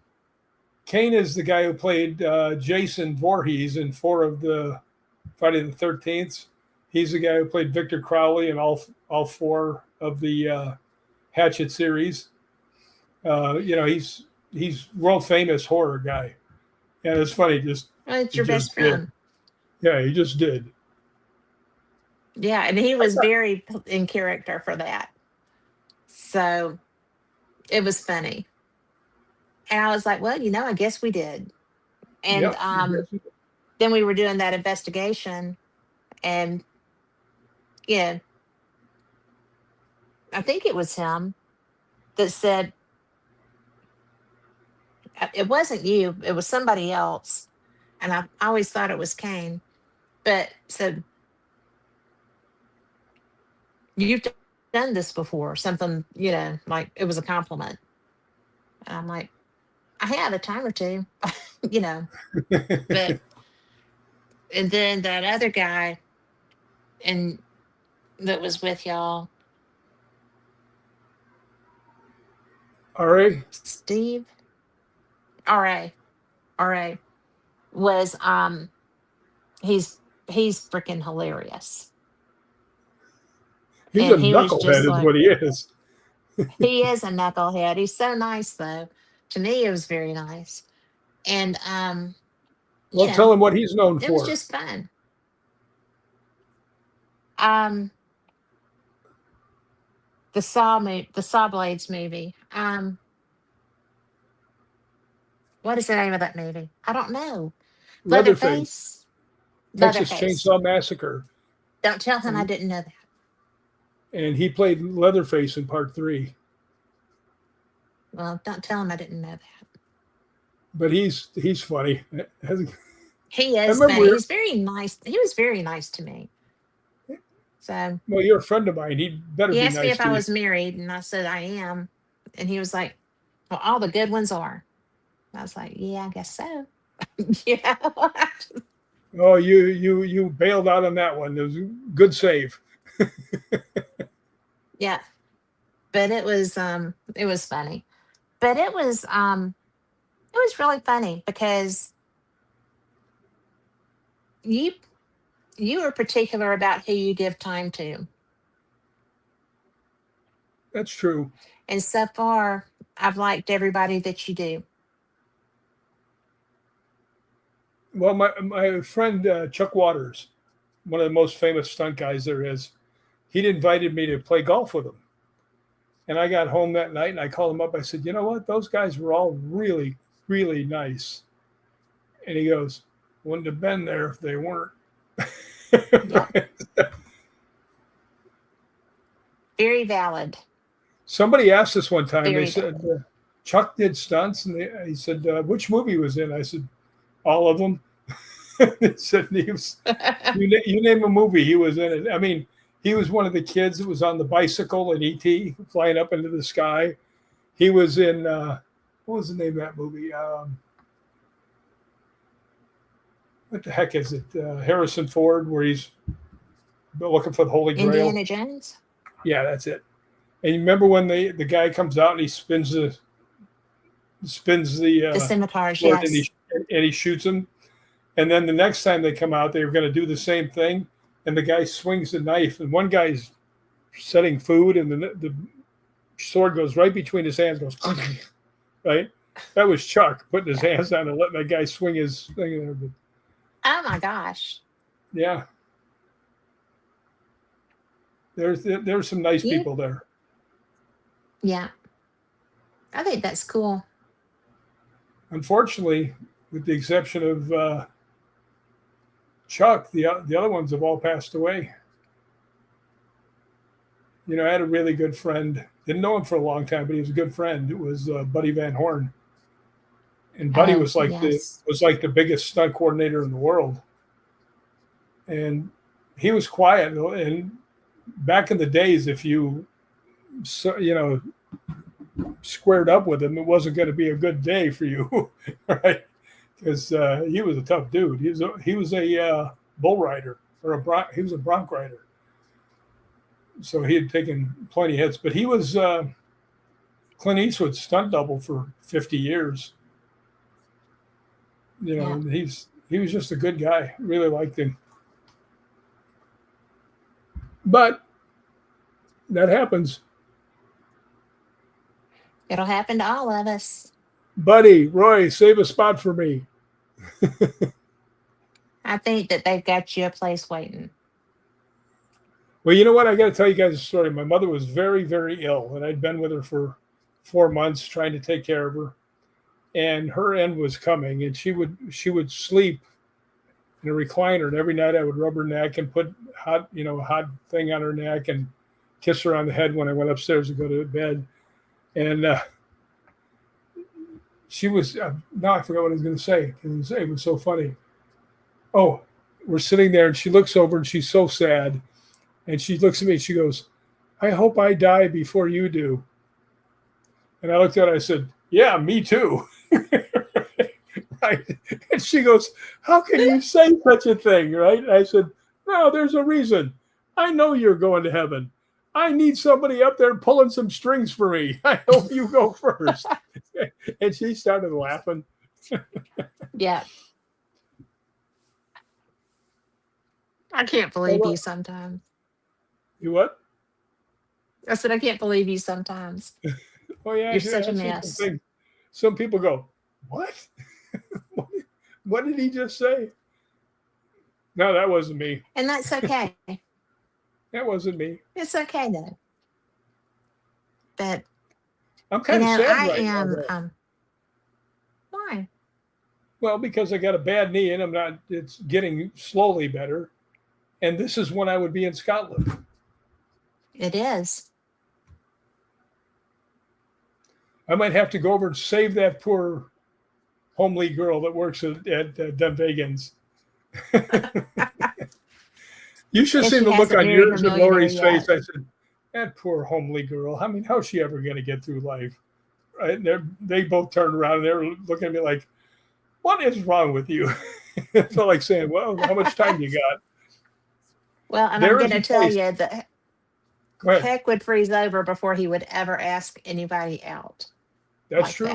Kane is the guy who played Jason Voorhees in 4 of the Friday the 13th. He's the guy who played Victor Crowley in all 4 of the Hatchet series. He's world famous horror guy. And it's funny, Well, it's he your just best did. friend. Yeah, he just did. Yeah. And he was very in character for that. So it was funny. And I was like, well, I guess we did. And Yep. then we were doing that investigation. And, yeah, I think it was him that said, it wasn't you, it was somebody else. And I always thought it was Kane, but said, you've done this before, something, like it was a compliment. And I'm like, I have a time or two, you know, but, and then that other guy and that was with y'all, All right. Steve, RA, RA was, he's, he's freaking hilarious. He's a And he was just knucklehead, is like, what he is. he is a knucklehead. He's so nice though. To me, it was very nice. And Well, tell him what he's known it was for. just fun. Um, the Saw Blades movie. What is the name of that movie? I don't know. Leatherface, Leatherface. Texas Leatherface. Chainsaw Massacre, Don't tell him I and, didn't know that. and he played Leatherface in part 3. Well, don't tell him I didn't know that. But he's funny. I He is funny. remember. He's very nice. He was very nice to me. So Well, you're a friend of mine. He better he be asked me nice if I to you. was married, and I said I am. And he was like, well, all the good ones are. I was like, yeah, I guess so. yeah. Oh, you bailed out on that one. It was a good save. yeah. But it was funny. But it was really funny because you you were particular about who you give time to. That's true. And so far I've liked everybody that you do. Well, my friend Chuck Waters. one of the most famous stunt guys there is. He'd invited me to play golf with him. And I got home that night and I called him up. I said, you know what? Those guys were all really, really nice. And he goes, wouldn't have been there if they weren't. Yeah. Very valid. Somebody asked us one time, they Very said, valid. Chuck did stunts. And he said, which movie was in? I said, all of them. He said, you name a movie, he was in it. I mean, he was one of the kids that was on the bicycle in E.T. flying up into the sky. He was in, what was the name of that movie? What the heck is it? Harrison Ford, where he's looking for the Holy Grail. Indiana Jones? Yeah, that's it. And you remember when the guy comes out and he spins the scimitars, sword yes. and he shoots him. And then the next time they come out, they were going to do the same thing. And the guy swings the knife, and one guy's setting food, and the sword goes right between his hands, goes, right? That was Chuck putting his hands down and letting that guy swing his thing there. Oh my gosh. Yeah. There's some nice people there. Yeah. I think that's cool. Unfortunately, with the exception of Chuck, the other ones have all passed away. You know, I had a really good friend. Didn't know him for a long time, but he was a good friend. It was Buddy Van Horn, and Buddy was like yes. the biggest stunt coordinator in the world. And he was quiet. And back in the days, if you squared up with him, it wasn't going to be a good day for you, right? Because he was a tough dude. He was a bull rider he was a bronc rider. So he had taken plenty of hits, but he was Clint Eastwood's stunt double for 50 years. You know, yeah. He was just a good guy. Really liked him. But that happens. It'll happen to all of us. Buddy, Roy, save a spot for me. I think that they've got you a place waiting. Well, you know what? I got to tell you guys a story. My mother was very, very ill, and I'd been with her for 4 months trying to take care of her. And her end was coming, and she would sleep in a recliner, and every night I would rub her neck and put a hot thing on her neck and kiss her on the head when I went upstairs to go to bed. And she was now I forgot what I was going to say. It was so funny. Oh, we're sitting there, and she looks over, and she's so sad. And she looks at me and she goes, I hope I die before you do. And I looked at her, I said, yeah, me too. Right? And she goes, how can you say such a thing? Right? And I said, no, there's a reason. I know you're going to heaven. I need somebody up there pulling some strings for me. I hope you go first. And she started laughing. Yeah. I can't believe you sometimes. You what? I said, I can't believe you sometimes. Oh, yeah. You're such a mess. Some people go, what? What did he just say? No, that wasn't me. And that's okay. That wasn't me. It's okay, though. But I'm kind of sad right now. Why? Well, because I got a bad knee and it's getting slowly better. And this is when I would be in Scotland. It is. I might have to go over and save that poor homely girl that works at Dunvegan's. You should see the look on yours and Lori's face. I said, that poor homely girl. I mean, how's she ever going to get through life? Right? They both turned around and they were looking at me like, what is wrong with you? It felt like saying, well, how much time you got? Well, and I'm going to tell you that Heck would freeze over before he would ever ask anybody out. That's true.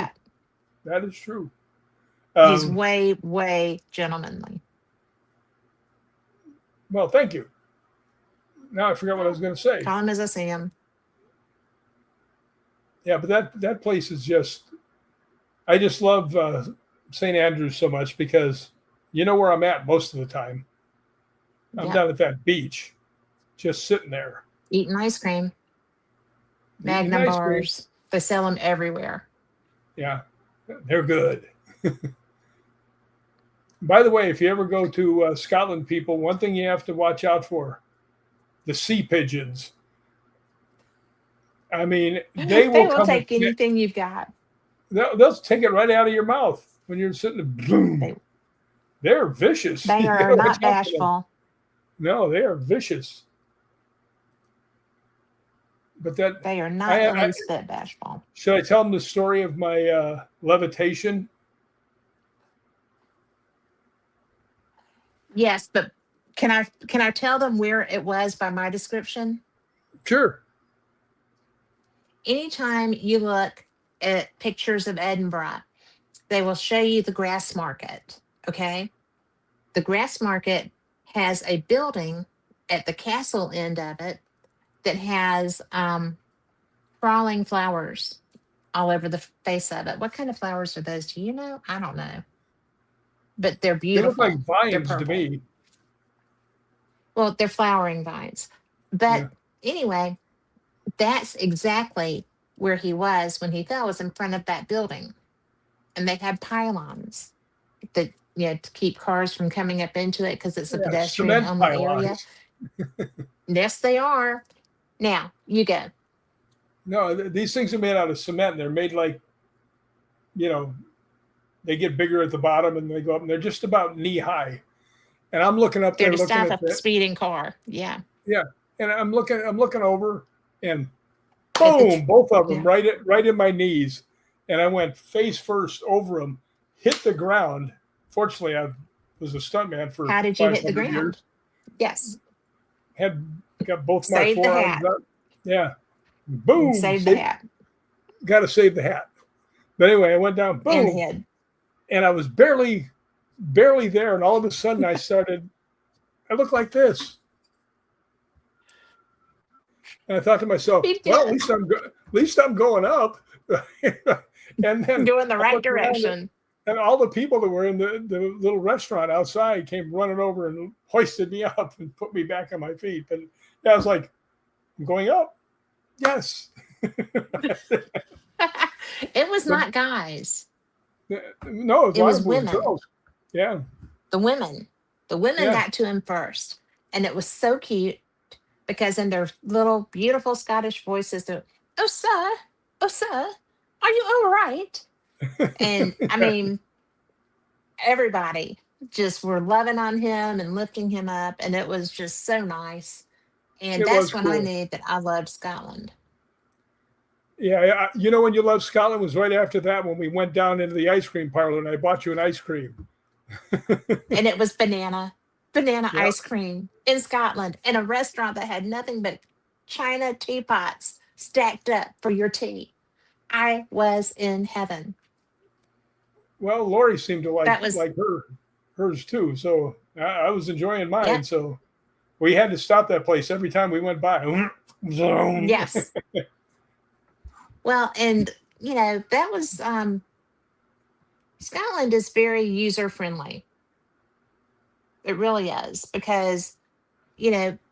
That is true. He's way, way gentlemanly. Well, thank you. Now I forgot what I was going to say. Call him as I see him. Yeah, but that place is just, I just love St. Andrews so much because you know where I'm at most of the time. I'm Yep. down at that beach, just sitting there Eating ice cream, eating Magnum ice cream. bars. They sell them everywhere. Yeah, they're good. By the way, if you ever go to Scotland, people, one thing you have to watch out for: the sea pigeons. I mean, they They will will come and take anything you've got. they'll take it right out of your mouth when you're sitting there. Boom. They They're vicious. they You are gotta watch not out for them. bashful. No, they are vicious. But that They are not the I least bit bashful. should I tell them the story of my levitation? Yes, but can I tell them where it was by my description? Sure. Anytime you look at pictures of Edinburgh, they will show you the grass market. Okay. The grass market has a building at the castle end of it that has crawling flowers all over the face of it. What kind of flowers are those? Do you know? I don't know. But they're They look like beautiful. They're vines to purple. me. Well, they're flowering vines. But Yeah. anyway, that's exactly where he was when he fell, was in front of that building. And they had pylons that, to keep cars from coming up into it because it's a Yeah. pedestrian Cement only area. pylons. Yes, they are. Now you go. No, these things are made out of cement. They're made like, you know, they get bigger at the bottom and they go up and they're just about knee high. And I'm looking up They're there to looking stop at a that. speeding car. Yeah. Yeah. And I'm looking over and At the boom, both of them yeah. right in my knees. And I went face first over them, hit the ground. Fortunately, I was a stuntman for How did you hit the 500 ground? years. Yes. Had got both my Save the forearms hat. up. Yeah. And Boom. save the hat Got to save the hat. But anyway, I went down, and boom, head. and I was barely there, and all of a sudden I looked like this, and I thought to myself, Keep well, going. at least I'm going up. And then Going the I right looked around, direction. and all the people that were in the little restaurant outside came running over and hoisted me up and put me back on my feet. And I was like, I'm going up. Yes. It was But not guys. no, It a lot was of it was women. girls. Yeah. The women. The women Yeah. got to him first. And it was so cute because in their little beautiful Scottish voices, they're, oh sir, oh sir, are you all right? And I mean, everybody just were loving on him and lifting him up. And it was just so nice. And It that's was when I cool. knew that I loved Scotland. Yeah, you know when you love Scotland was right after that when we went down into the ice cream parlor and I bought you an ice cream. And it was banana Yeah, ice cream in Scotland in a restaurant that had nothing but china teapots stacked up for your tea. I was in heaven. well, Lori seemed to That was, like hers too, so I was enjoying mine. yep, So we had to stop that place every time we went by. yes. Well, and that was Scotland is very user friendly. It really is because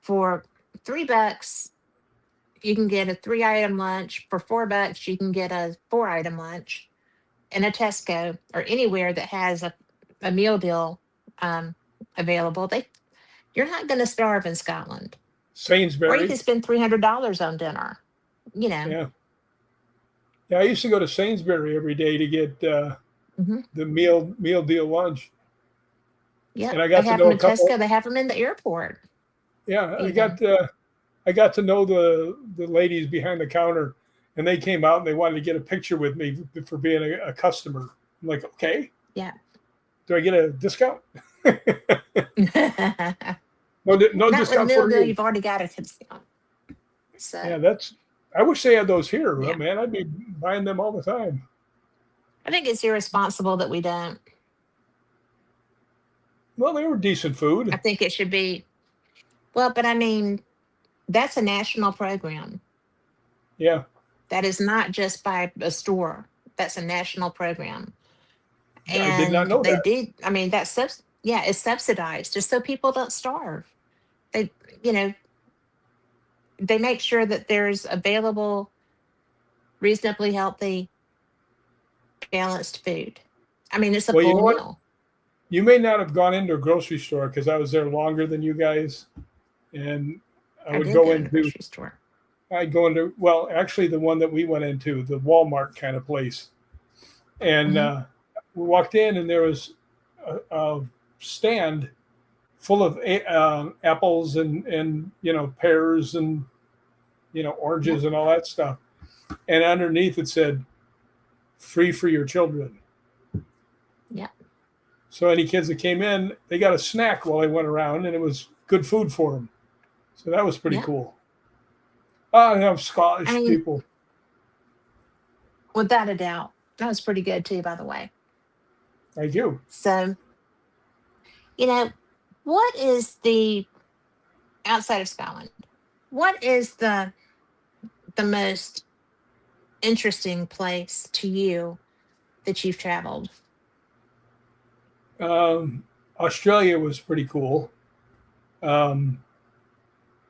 for $3 you can get a 3 item lunch. For $4 you can get a 4 item lunch in a Tesco or anywhere that has a meal deal um, available. You're not going to starve in Scotland, or you can Sainsbury. spend $300 on dinner. You know, Yeah, yeah. I used to go to Sainsbury every day to get hmm the meal deal lunch, and yep. I They got to have know them a in Tesco. couple. They have them in the airport. Yeah, Even I got to know the ladies behind the counter, and they came out and they wanted to get a picture with me for being a customer. I'm like, okay, yeah. do I get a discount? Not No with discount meal for deal. you. You've already got a discount. Yeah, So that's. I wish they had those here, yeah, man. I'd be buying them all the time. I think it's irresponsible that we don't. Well, they were decent I food. think it should be well, but I mean that's a national program. Yeah, That is not just by a store. That's a national program. I did not And know they that. did, I mean, yeah, it's subsidized just so people don't starve. they, you know, they make sure that there's available, reasonably healthy, balanced food. I mean, it's a Well, you full know what? meal. You may not have gone into a grocery store because I was there longer than you guys, and I I would did go go to the into. grocery store. I'd go into, well, actually, the one that we went into, the Walmart kind of place, and Hmm. we walked in, and there was a stand full of apples and pears and Yep. oranges and all that stuff, and underneath it said "free for your children." Yep. So any kids that came in, they got a snack while they went around, and it was good food for them. So that was pretty Yep. cool. I have I Scottish mean, people. without a doubt, that was pretty good too, by the way. Like you. So, you know, what is the outside of Scotland? What is the most interesting place to you that you've traveled? Um, Australia was pretty cool, um,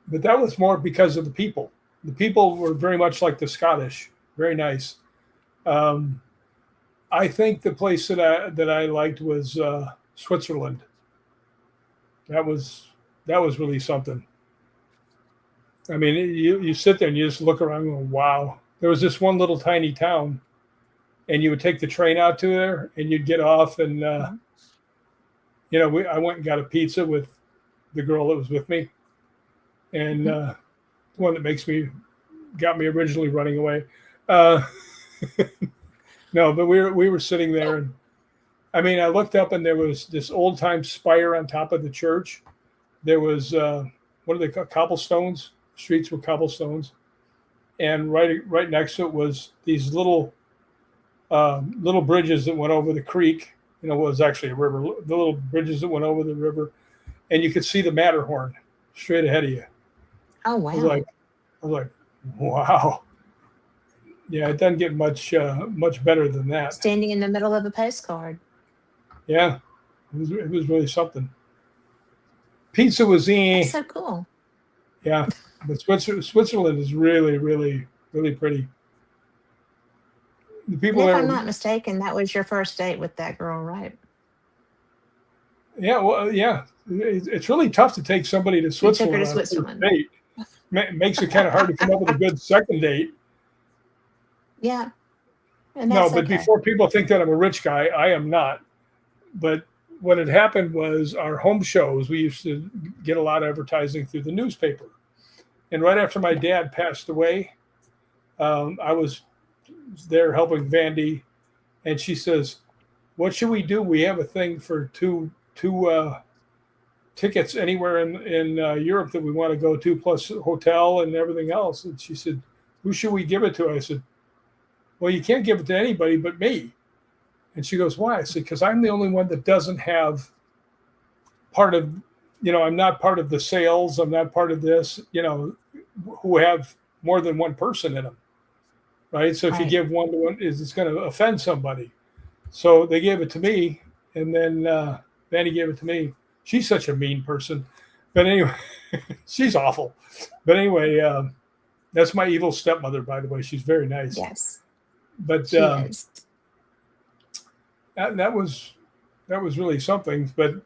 but that was more because of the people. The people were very much like the Scottish, very nice. Um, I think the place that I liked was Switzerland. That was that was really something. I mean, you sit there and you just look around and go, wow. There was this one little tiny town, and you would take the train out to there, and you'd get off, and Mhm. I went and got a pizza with the girl that was with me, and Mhm. the one that got me originally running away. Uh, no, but we were sitting there, and I mean, I looked up, and there was this old time spire on top of the church. There was what are they called? Cobblestones. Streets were cobblestones, and right next to it was these little bridges that went over the creek. It was actually a river. The little bridges that went over the river, and you could see the Matterhorn straight ahead of you. Oh, I was like, wow. I was like, wow. Yeah, it doesn't get much better than that. Standing in the middle of a postcard. Yeah, it was really something. Pizza was That's so cool. yeah, but Switzerland is really, really, really pretty. The And people if there I'm were not mistaken, that was your first date with that girl, right? yeah, well, yeah. It's really tough to take somebody to You took her Switzerland to on a first Switzerland. date. Makes it kind of hard to come up with a good second date. Yeah, and No, that's but okay. before people think that I'm a rich guy, I am not. But what had happened was our home shows, we used to get a lot of advertising through the newspaper. And right after my Yeah. dad passed away, I was there helping Vandy, and she says, "What should we do? We have a thing for two tickets anywhere in Europe that we want to go to, plus hotel and everything else." And she said, "Who should we give it to?" I said, "Well, you can't give it to anybody but me." And she goes, "Why?" I said, "Because I'm the only one that doesn't have part of, I'm not part of the sales. I'm not part of this, who have more than one person in them, right? So if you Right. give one to one, it's going to offend somebody." So they gave it to me, and then Vanny gave it to me. She's such a mean person, but anyway, she's awful. But anyway, that's my evil stepmother, by the way. She's very nice, Yes, but she is. that was really something. But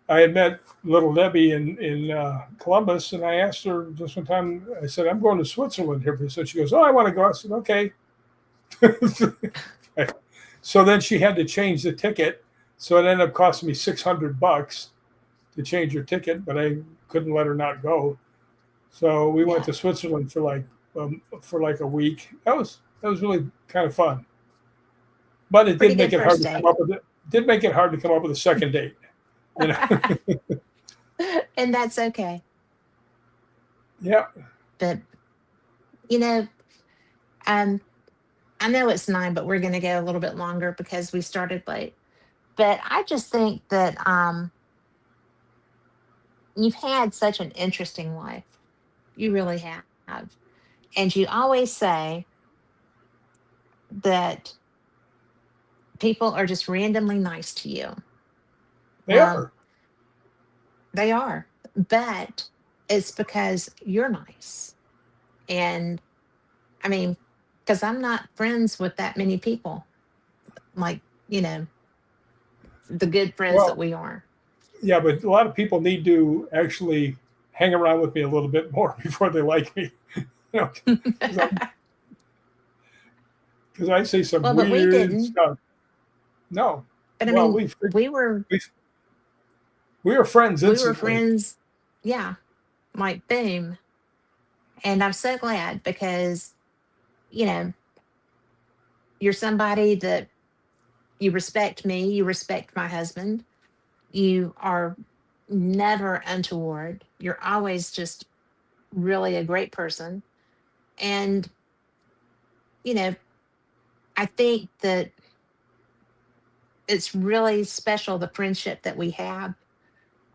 I had met little Debbie in Columbus, and I asked her just one time. I said, "I'm going to Switzerland here." So she goes, "Oh, I want to go." I said, "Okay." So then she had to change the ticket. So it ended up costing me $600 to change her ticket, but I couldn't let her not go. So we went Yeah, to Switzerland for like a week. That was really kind of fun, but it pretty did make good it hard first to come date. up with it. Did make it hard to come up with a second date. You know, And that's okay. yeah. But, you know, um, I know it's 9, but we're going to go a little bit longer because we started late. But I just think that you've had such an interesting life. You really have. And you always say that people are just randomly nice to you. They Well, are. they are. But, it's because you're nice. And I mean, because I'm not friends with that many people, like, you know, the good friends that Well, we are. yeah, but a lot of people need to actually hang around with me a little bit more before they like me. You know, because I say some Well, but we weird didn't. stuff. No, But I well, mean, we were we we were friends we were instantly. friends. Yeah, like boom. And I'm so glad because, you know, you're somebody that you respect me, you respect my husband, you are never untoward. You're always just really a great person. And, you know, I think that it's really special the friendship that we have.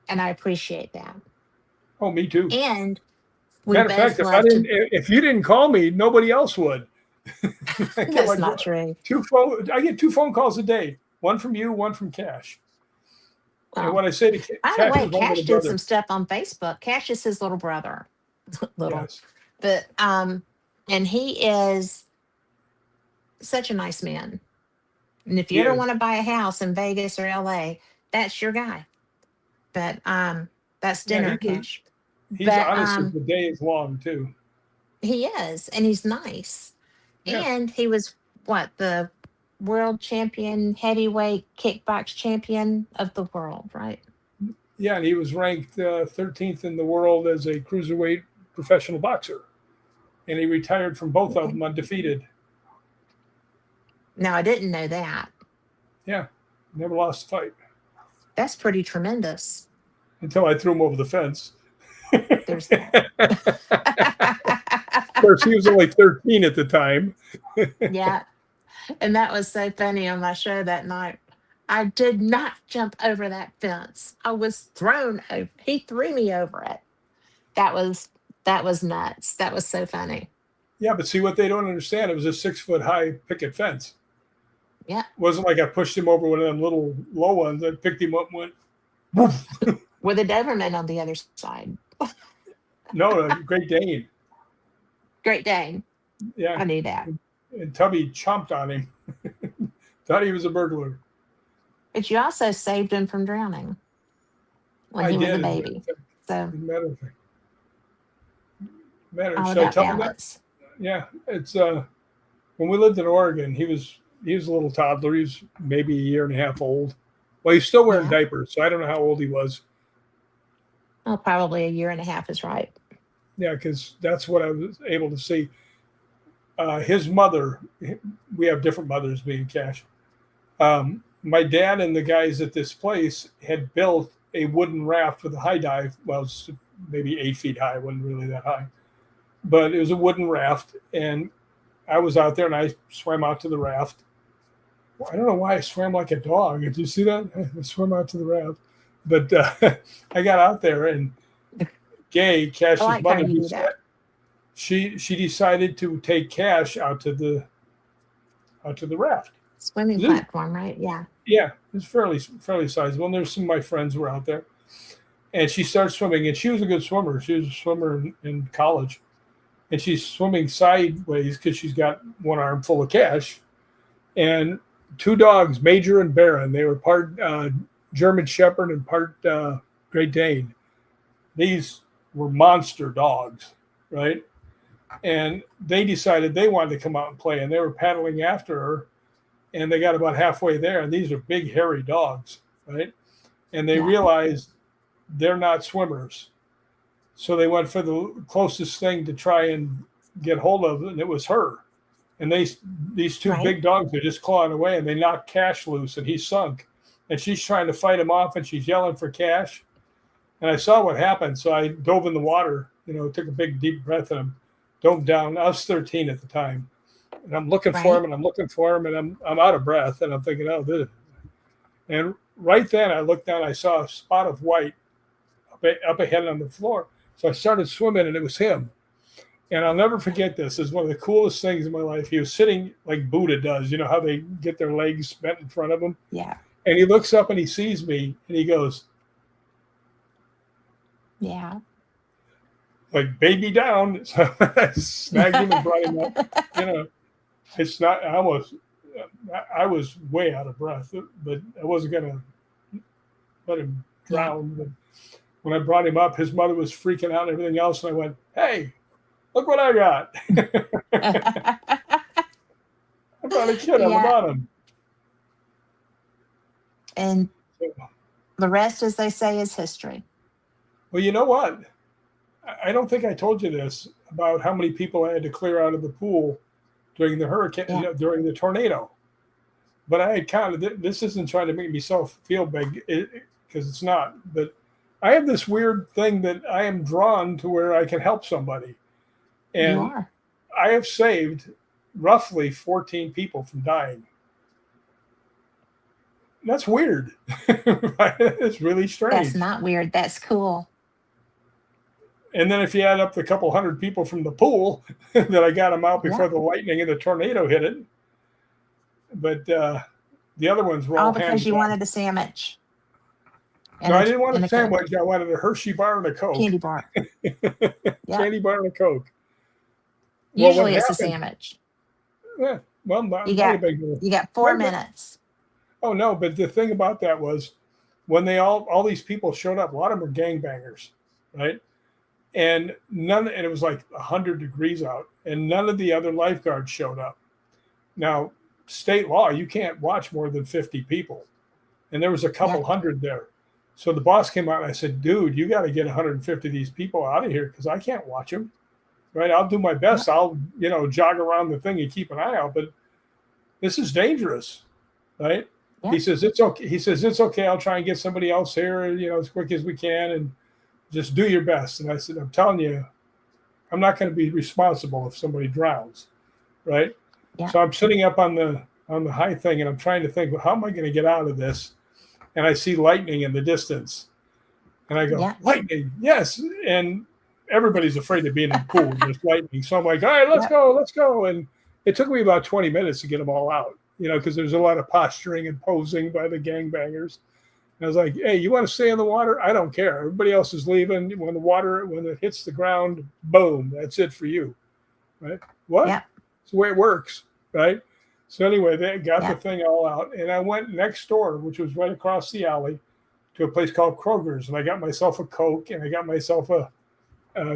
And I appreciate that. Oh, me too. And we Matter of fact, both love to. if you didn't call me, nobody else would. I get That's like not true. I get 2 phone calls a day. One from you, one from Cash. And Well, when I say to by the Cash way, is my Cash little did some brother. stuff on Facebook. Cash is his little brother. Little. Yes. But and he is such a nice man. And if you He ever is. want to buy a house in Vegas or LA, that's your guy. But that's Yeah, dinner cash. he's But honest as the day is long too. he is, and he's nice. Yeah. And he was what, the world champion, heavyweight kickbox champion of the world, right? Yeah, and he was ranked 13th in the world as a cruiserweight professional boxer. And he retired from both of Okay. them undefeated. Now I didn't know that. Yeah, never lost a fight That's pretty tremendous. until I threw him over the fence. There's that. Of course, he was only 13 at the time. Yeah. And that was so funny on my show that night. I did not jump over that fence. I was thrown over. He threw me over it. That was that was nuts. That was so funny. Yeah, but see what they don't understand, it was a 6 foot high picket fence. Yeah. It wasn't like I pushed him over one of them little low ones. I picked him up and went, woof. With a Doberman on the other side. No, a Great Dane. Great Dane. Yeah. I knew that. And Tubby chomped on him. Thought he was a burglar. But you also saved him from drowning when I he was a did. baby. So Matter of fact. all Should I about tell him that? balance. Yeah. It's when we lived in Oregon, he was a little toddler. He was maybe a year and a half old. Well, he's still wearing Yeah. diapers, so I don't know how old he was. Well, probably a year and a half is right. Yeah, because that's what I was able to see. His mother, we have different mothers, me and Cash. My dad and the guys at this place had built a wooden raft with a high dive. Well, it's maybe 8 feet high, it wasn't really that high, but it was a wooden raft. And I was out there and I swam out to the raft. I don't know why I swam like a dog. Did you see that? I swam out to the raft. But I got out there and Gay, I Cash's like how mother, you do that. she decided to take Cash out to the raft. Swimming This- platform, right? Yeah. Yeah, it's fairly sizable. And there's some of my friends were out there, and she starts swimming. And she was a good swimmer. She was a swimmer in college, and she's swimming sideways because she's got one arm full of Cash, and two dogs, Major and Baron. They were part German Shepherd and part Great Dane. These were monster dogs, right? And they decided they wanted to come out and play, and they were paddling after her, and they got about halfway there, and these are big, hairy dogs, right? And they Yeah. realized they're not swimmers, so they went for the closest thing to try and get hold of, and it was her. And these two Right. big dogs are just clawing away, and they knocked Cash loose, and he sunk. And she's trying to fight him off, and she's yelling for Cash. And I saw what happened, so I dove in the water, took a big, deep breath, and dove down. I was 13 at the time. And I'm looking for Right. him, and I'm looking for him, and I'm out of breath, and I'm thinking, oh, this. And right then I looked down, I saw a spot of white up ahead on the floor. So I started swimming, and it was him. And I'll never forget this. It's one of the coolest things in my life. He was sitting like Buddha does, you know how they get their legs bent in front of him? Yeah. And he looks up and he sees me, and he goes, Yeah. like baby down. So I snagged him and brought him up. You know, it's not. I was way out of breath, but I wasn't gonna let him Yeah. drown. But when I brought him up, his mother was freaking out and everything else, and I went, "Hey, look what I got! I brought a kid on the Yeah. bottom." And So, the rest, as they say, is history. well, you know what? I don't think I told you this about how many people I had to clear out of the pool during the hurricane, Yeah. during the tornado. But I had counted. This isn't trying to make myself feel big, because it's not. But I have this weird thing that I am drawn to where I can help somebody, You and are. I have saved roughly 14 people from dying. That's weird. It's really That's strange. not weird. That's cool. And then if you add up the couple hundred people from the pool that I got them out Yeah. before the lightning and the tornado hit it, but the other ones were All all because hands you down. wanted a sandwich No, I didn't want and a a Coke, sandwich. I wanted a Hershey bar and a Coke. candy bar. Yeah. Candy bar and a Coke. Well, what Usually it's a happened? sandwich. Yeah, well, You might got have been. you got 4 Might have been. minutes. Oh no, but the thing about that was when they all these people showed up. A lot of them were gangbangers, right? And it was like 100 degrees out, and none of the other lifeguards showed up. Now, state law, you can't watch more than 50 people, and there was a Yeah. couple hundred there. So the boss came out and I said, "Dude, you got to get 150 of these people out of here because I can't watch them." Right? I'll do my best. Yeah. I'll jog around the thing and keep an eye out, but this is dangerous, right? Yeah. He says it's okay. He says it's okay. I'll try and get somebody else here, as quick as we can, and just do your best. And I said, I'm telling you, I'm not going to be responsible if somebody drowns, right? Yeah. So I'm sitting up on the high thing, and I'm trying to think, well, how am I going to get out of this? And I see lightning in the distance, and I go, Yeah. lightning, yes. And everybody's afraid of being in the pool when there's lightning. So I'm like, all right, let's go. And it took me about 20 minutes to get them all out, because there's a lot of posturing and posing by the gangbangers. And I was like, hey, you want to stay in the water? I don't care. Everybody else is leaving. When it hits the ground, boom, that's it for you, right? What? Yeah. It's the way it works, right? So anyway, they got Yeah. the thing all out, and I went next door, which was right across the alley, to a place called Kroger's, and I got myself a Coke, and I got myself a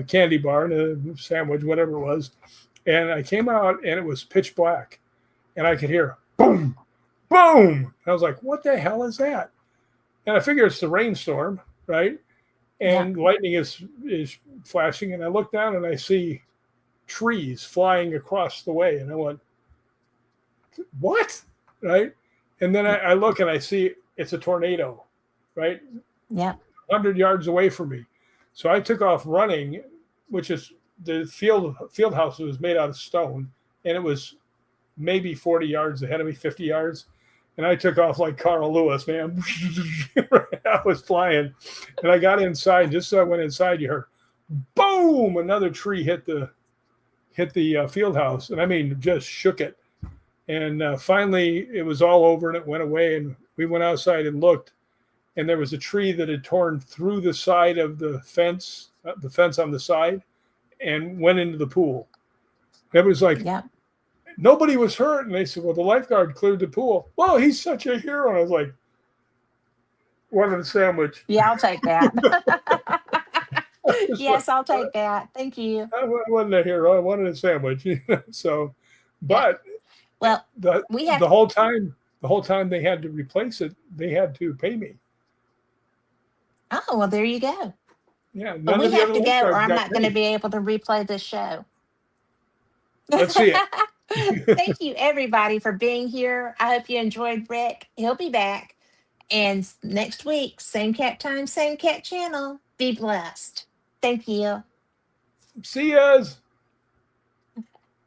candy bar and a sandwich, whatever it was. And I came out, and it was pitch black, and I could hear boom, boom. And I was like, what the hell is that? And I figure it's the rainstorm, right? And lightning is flashing, and I look down and I see trees flying across the way, and I went, what? Right? And then I look and I see it's a tornado, right? Yeah. 100 yards away from me. So I took off running, which is the field house was made out of stone, and it was maybe 40 yards ahead of me, 50 yards. And I took off like Carl Lewis, man. I was flying. And I got inside. Just as I went inside, you heard, boom, another tree hit the field house. And I mean, just shook it. And finally, it was all over and it went away. And we went outside and looked. And there was a tree that had torn through the side of the fence on the side, and went into the pool. It was like, nobody was hurt. And they said, well, the lifeguard cleared the pool. Well, he's such a hero. And I was like, wanted a sandwich. Yeah, I'll take that. Yes, I'll take that. Thank you. I wasn't a hero. I wanted a sandwich. So, but well, the whole time they had to replace it, they had to pay me. Oh, well, there you go. Yeah. But we have to go, or I'm not going to be able to replay this show. Let's see it. Thank you, everybody, for being here. I hope you enjoyed Rick. He'll be back. And next week, same cat time, same cat channel. Be blessed. Thank you. See yas.